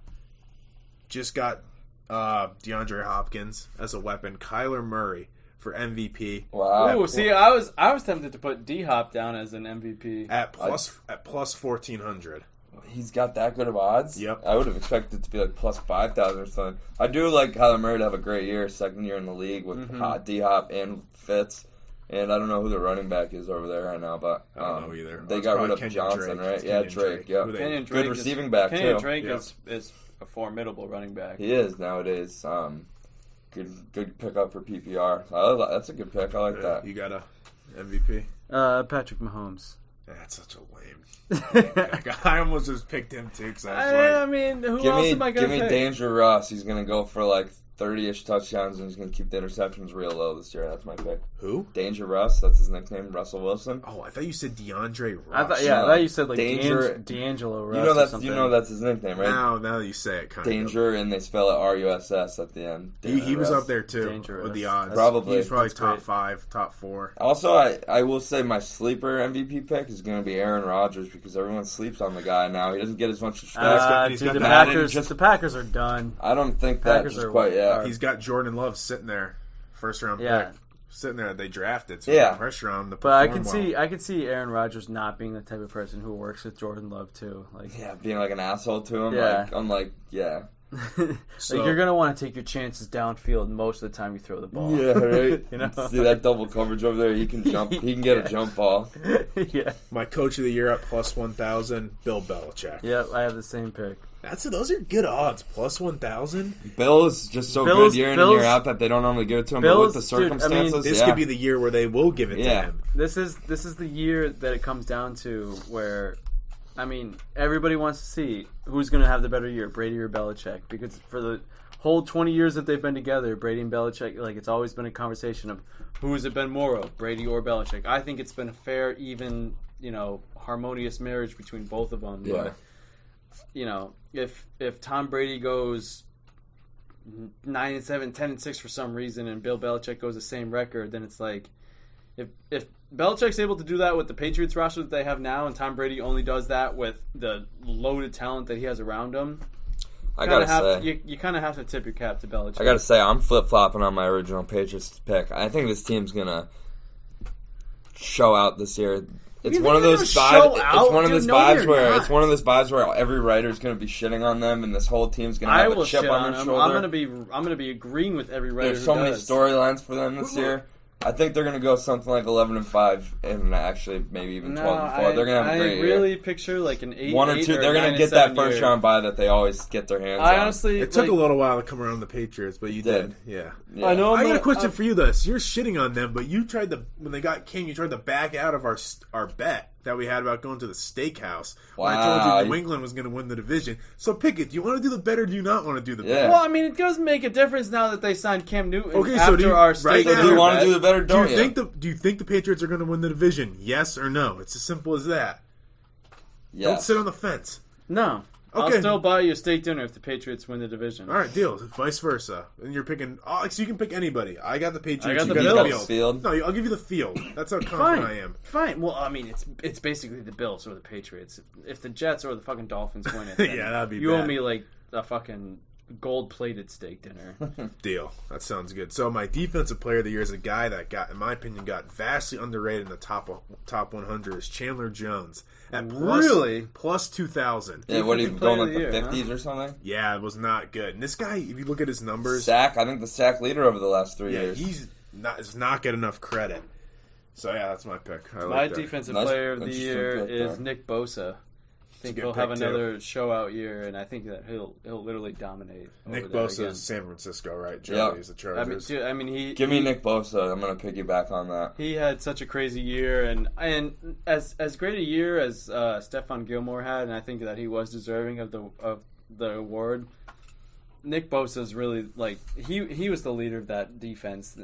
Just got DeAndre Hopkins as a weapon. Kyler Murray for MVP. Wow. Ooh, see, I was tempted to put D-Hop down as an MVP. At plus 1,400. He's got that good of odds? Yep. I would have expected it to be plus 5,000 or something. I do like Kyler Murray to have a great year, second year in the league with D-Hop and Fitz. And I don't know who the running back is over there right now, but I don't know either. They got rid of Johnson, right? Yeah, Drake. Yeah. Good receiving back, too. Kenyon Drake is a formidable running back. He is nowadays. Good pickup for PPR. That's a good pick. I like that. You got a MVP? Patrick Mahomes. That's such a lame pick. I almost just picked him too because I was who else am I going to pick? Give me Danger Russ. He's going to go for 30-ish touchdowns, and he's going to keep the interceptions real low this year. That's my pick. Who? Danger Russ. That's his nickname. Russell Wilson. Oh, I thought you said DeAndre Russ. I thought you said D'Angelo Russ. You know that's his nickname, right? Now that you say it, kind Danger, and they spell it R-U-S-S at the end. He was up there too with the odds. Probably. He was probably top 5, top 4. Also, I will say my sleeper MVP pick is going to be Aaron Rodgers because everyone sleeps on the guy now. He doesn't get as much respect. The Packers are done. I don't think that just quite yet. He's got Jordan Love sitting there, first round pick, sitting there. They drafted, so pressure on him to perform. But I can see Aaron Rodgers not being the type of person who works with Jordan Love too. Being an asshole to him. So you're gonna want to take your chances downfield most of the time you throw the ball. Yeah, right. See that double coverage over there? He can jump. He can get a jump ball. Yeah. My Coach of the Year at plus 1,000, Bill Belichick. Yep, I have the same pick. Those are good odds. Plus 1,000. Bills just so good year in and year out that they don't normally give it to him. But with the circumstances, this could be the year where they will give it to him. This is the year that it comes down to where, I mean, everybody wants to see who's going to have the better year, Brady or Belichick, because for the whole 20 years that they've been together, Brady and Belichick, like, it's always been a conversation of who has it been more of, Brady or Belichick. I think it's been a fair, even, harmonious marriage between both of them. Yeah. But, if Tom Brady goes 9-7, 10-6 for some reason, and Bill Belichick goes the same record, then it's like, if Belichick's able to do that with the Patriots roster that they have now, and Tom Brady only does that with the loaded talent that he has around him, you kind of have to tip your cap to Belichick. I gotta say, I'm flip flopping on my original Patriots pick. I think this team's gonna show out this year. It's one of those vibes. It's one of those vibes where it's one of those vibes where every writer's going to be shitting on them, and this whole team's going to have a chip on their shoulder. I'm going to be agreeing with every writer. There's so many storylines for them this year. I think they're going to go something like 11-5, and actually maybe even 12-4. They're going to have a great year. I really picture like an 8, 1 or 2. They're going to get that first round bye that they always get their hands on. Honestly, it took a little while to come around the Patriots, but you did. Yeah. I know. I got a question for you, though. So you're shitting on them, but you tried when they got King, you tried to back out of our bet that we had about going to the steakhouse. Wow. When I told you New England was going to win the division. So pick it. Do you want to do the bet or do you not want to do the bet? Yeah. Well, I mean, it does make a difference now that they signed Cam Newton our steak. So do you want to do the bet or don't you? Do you think the Patriots are going to win the division? Yes or no? It's as simple as that. Yes. Don't sit on the fence. No. Okay. I'll still buy you a steak dinner if the Patriots win the division. All right, deal. Vice versa. And you're picking... so you can pick anybody. I got the Patriots. I got the Bills. Field. No, I'll give you the field. That's how confident I am. Fine. Well, I mean, it's basically the Bills or the Patriots. If the Jets or the fucking Dolphins win it, yeah, that'd be you bad. owe me like a fucking gold-plated steak dinner. Deal. That sounds good. So my defensive player of the year is a guy that in my opinion, got vastly underrated in the top 100 is Chandler Jones. At plus 2,000. Yeah, what are you going like the 50s or something? Yeah, it was not good. And this guy, if you look at his numbers, I think the sack leader over the last 3 years. He's not get enough credit. So yeah, that's my pick. My defensive player of the year is Nick Bosa. I think he'll have another show-out year, and I think that he'll literally dominate. Nick Bosa is San Francisco, right? Joey is the Chargers. I mean, give me Nick Bosa. I'm going to piggyback on that. He had such a crazy year, and as great a year as Stephon Gilmore had, and I think that he was deserving of the award. Nick Bosa is really like he was the leader of that defense,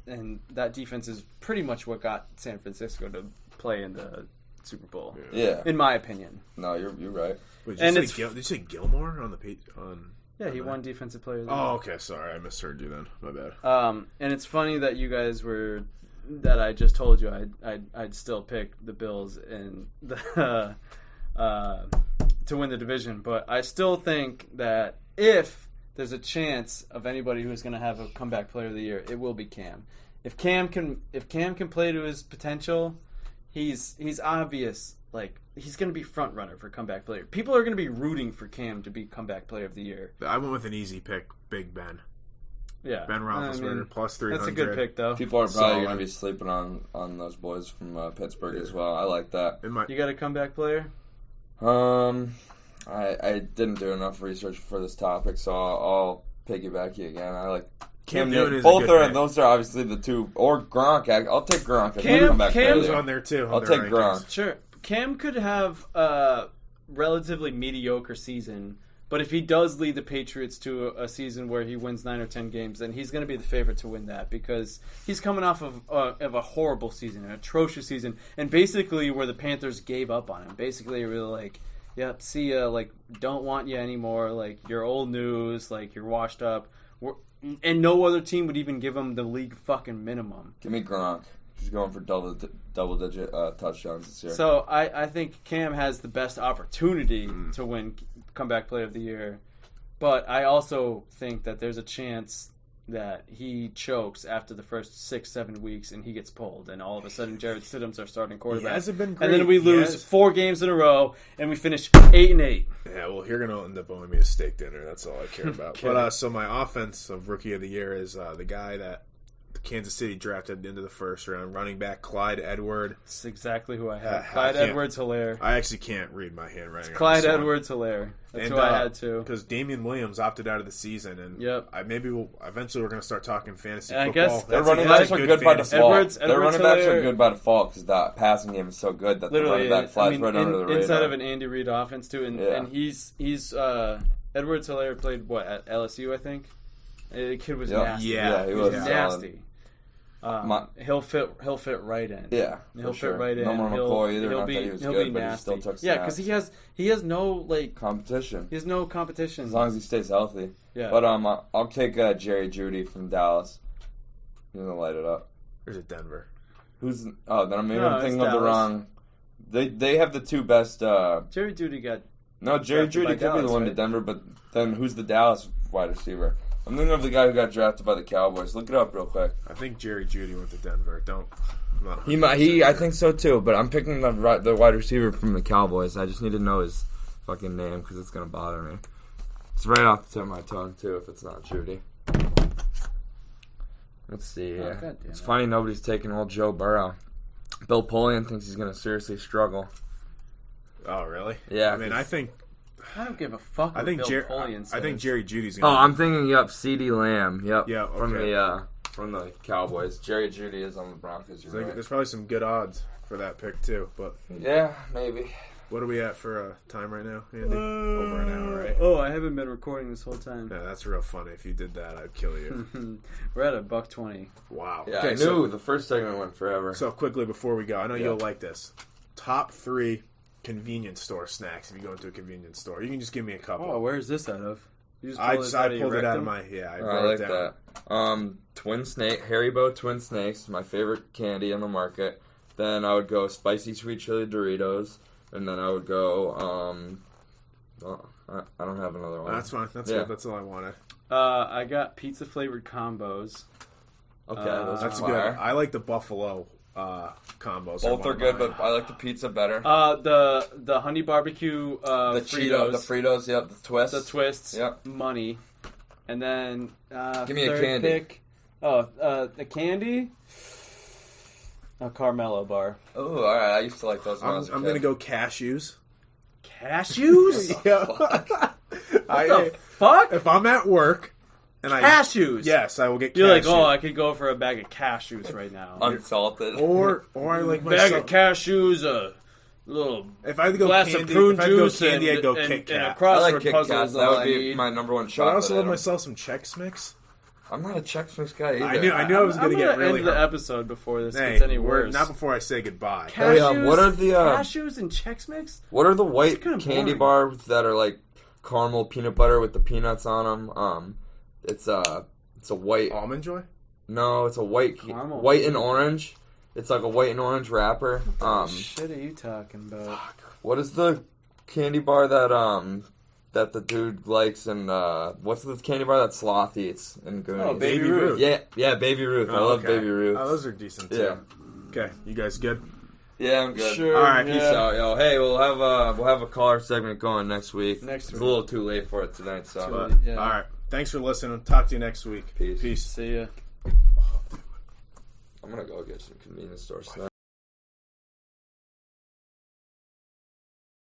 and that defense is pretty much what got San Francisco to play in the Super Bowl. Yeah, in my opinion. No, you're right. Wait, did you say Gilmore on the page? Yeah, he won Defensive Player of the Year. Year. Oh, okay. Sorry, I misheard you then. My bad. And it's funny that you guys that I just told you I'd still pick the Bills in the to win the division, but I still think that if there's a chance of anybody who's going to have a comeback player of the year, it will be Cam. If Cam can play to his potential, he's obvious. Like, he's going to be front runner for comeback player. People are going to be rooting for Cam to be comeback player of the year. I went with an easy pick, Big Ben. Yeah, Ben Roethlisberger plus 300. That's a good pick, though. People are probably going to be sleeping on those boys from Pittsburgh as well. I like that. You got a comeback player? I didn't do enough research for this topic, so I'll piggyback you again. I like Cam Newton. Those are obviously the two, or Gronk. I'll take Gronk. Cam's on there too. I'll take Gronk. Sure, Cam could have a relatively mediocre season, but if he does lead the Patriots to a season where he wins 9 or 10 games, then he's going to be the favorite to win that because he's coming off of a horrible season, an atrocious season, and basically where the Panthers gave up on him. Basically, really like, yep, see ya, like, don't want you anymore, like, you're old news, like, you're washed up. And no other team would even give him the league fucking minimum. Give me Gronk. He's going for double-digit touchdowns this year. So I think Cam has the best opportunity to win comeback player of the year. But I also think that there's a chance that he chokes after the first 6-7 weeks and he gets pulled, and all of a sudden Jarrett Stidham's our starting quarterback. He hasn't been great. And then we lose 4 games in a row and we finish 8-8. Yeah, well, you're gonna end up owing me a steak dinner. That's all I care about. But so my offensive rookie of the year is the guy that Kansas City drafted into the first round. Running back Clyde Edwards. That's exactly who I had. I Clyde can't- Edwards-Helaire. I actually can't read my handwriting. on Clyde this one. Edwards-Helaire. That's And, who I had too. Because Damian Williams opted out of the season, and Yep. eventually we're going to start talking fantasy And I football. guess Their That's running that's backs a are good good by fantasy- default. Their running backs are Edwards-Helaire- good by default because the passing game is so good that the running back flies right under the radar. inside of an Andy Reid offense too, and Yeah. and he's Edwards-Helaire played at LSU, I think. The kid was Yep. nasty. Yeah, he He was was solid. nasty. He'll fit right in. Yeah, He'll for sure. fit right in. No more McCoy either. He'll Not be, that he was he'll good, be but he nasty. still took Yeah, snaps. because he has no Competition. he has no competition. As long as he stays healthy. Yeah. But I'll take Jerry Jeudy from Dallas. He's gonna light it up. There's a Denver. Who's? Oh, then maybe No, I'm thinking it's of the Dallas. wrong. They have the two best. Jerry Jeudy got No, Jerry drafted by Jeudy could be the Dallas, one to right? Denver, but then who's the Dallas wide receiver? I'm thinking of the guy who got drafted by the Cowboys. Look it up real quick. I think Jerry Jeudy went to Denver. I'm not He might. I think so too. But I'm picking the wide receiver from the Cowboys. I just need to know his fucking name because it's gonna bother me. It's right off the tip of my tongue too. If it's not Jeudy. Let's see. Oh, goddamn It's it. funny nobody's taking old Joe Burrow. Bill Polian thinks he's gonna seriously struggle. Oh, really? Yeah, I mean, 'cause- I think give a fuck. I think Bill Jerry. Polian I think says. Jerry Judy's Oh, going. I'm thinking. Yep, CeeDee Lamb. Yep. Yeah, From the Cowboys. Jerry Jeudy is on the Broncos. You're right. There's probably some good odds for that pick too. But Yeah, maybe. what are we at for time right now, Andy? Over an hour, right? Oh, I haven't been recording this whole time. Yeah, that's real funny. If you did that, I'd kill you. We're at $1.20. Wow. Yeah, Okay, I knew the first segment went forever. So quickly before we go, I know Yeah. you'll like this. Top 3 convenience store snacks. If you go into a convenience store, you can just give me a couple. Oh, where's this out of? You just I pulled this out of your pulled it out of rectum? my I I wrote like it down. that. Twin Snake, Haribo Twin Snakes, my favorite candy in the market. Then I would go spicy sweet chili Doritos, and then I would go. I don't have another one. That's fine. That's Yeah. good. That's all I wanted. I got pizza flavored combos. Okay, those That's are good. fire. I like the buffalo combos. Both one are of good, mine. but I like the pizza better. The honey barbecue the Fritos, the Fritos, yep, the twist. the twists, Yep. money, and then Give me a third candy. pick. The candy. A Carmelo bar. Oh, all right. I used to like those when I was a I'm kid. gonna go cashews. Cashews? Fuck? If I'm at work and Cashews. yes, I will get. You're like, cashew. oh, I could go for a bag of cashews right now. Unsalted. or I like Bag myself. of cashews, a little If I had to go glass candy, of prune if I had to go juice, candy, and, I'd go and, Kit and a Kat. I crossword like Kit puzzle Kats. is That all would I be need. my number one But chocolate. I also love item. myself some Chex Mix. I'm not a Chex Mix guy either. I knew I was I'm gonna get really. end the hurt. episode before this Hey, gets any we're- worse. not before I say goodbye. Oh, yeah, what are the, cashews and Chex Mix? What are the white kinda candy boring. bars that are like caramel peanut butter with the peanuts on them? It's a white. Almond Joy. No, it's a white Caramel. white and orange. It's like a white and orange wrapper. What shit are you talking about? What is the candy bar that the dude likes? And what's the candy bar that Sloth eats in Goonies? Oh, Baby Baby Ruth. Ruth. Yeah, Baby Ruth. I love okay. Baby Ruth. Oh, those are decent too. Yeah. Okay, you guys good? Yeah, I'm good. Sure. All right, Peace out, yo. Hey, we'll have a caller segment going next week. Next It's week. a little too late for it tonight, so. But, Yeah. all right. Thanks for listening. Talk to you next week. Peace. Peace. See ya. I'm gonna go get some convenience store snacks.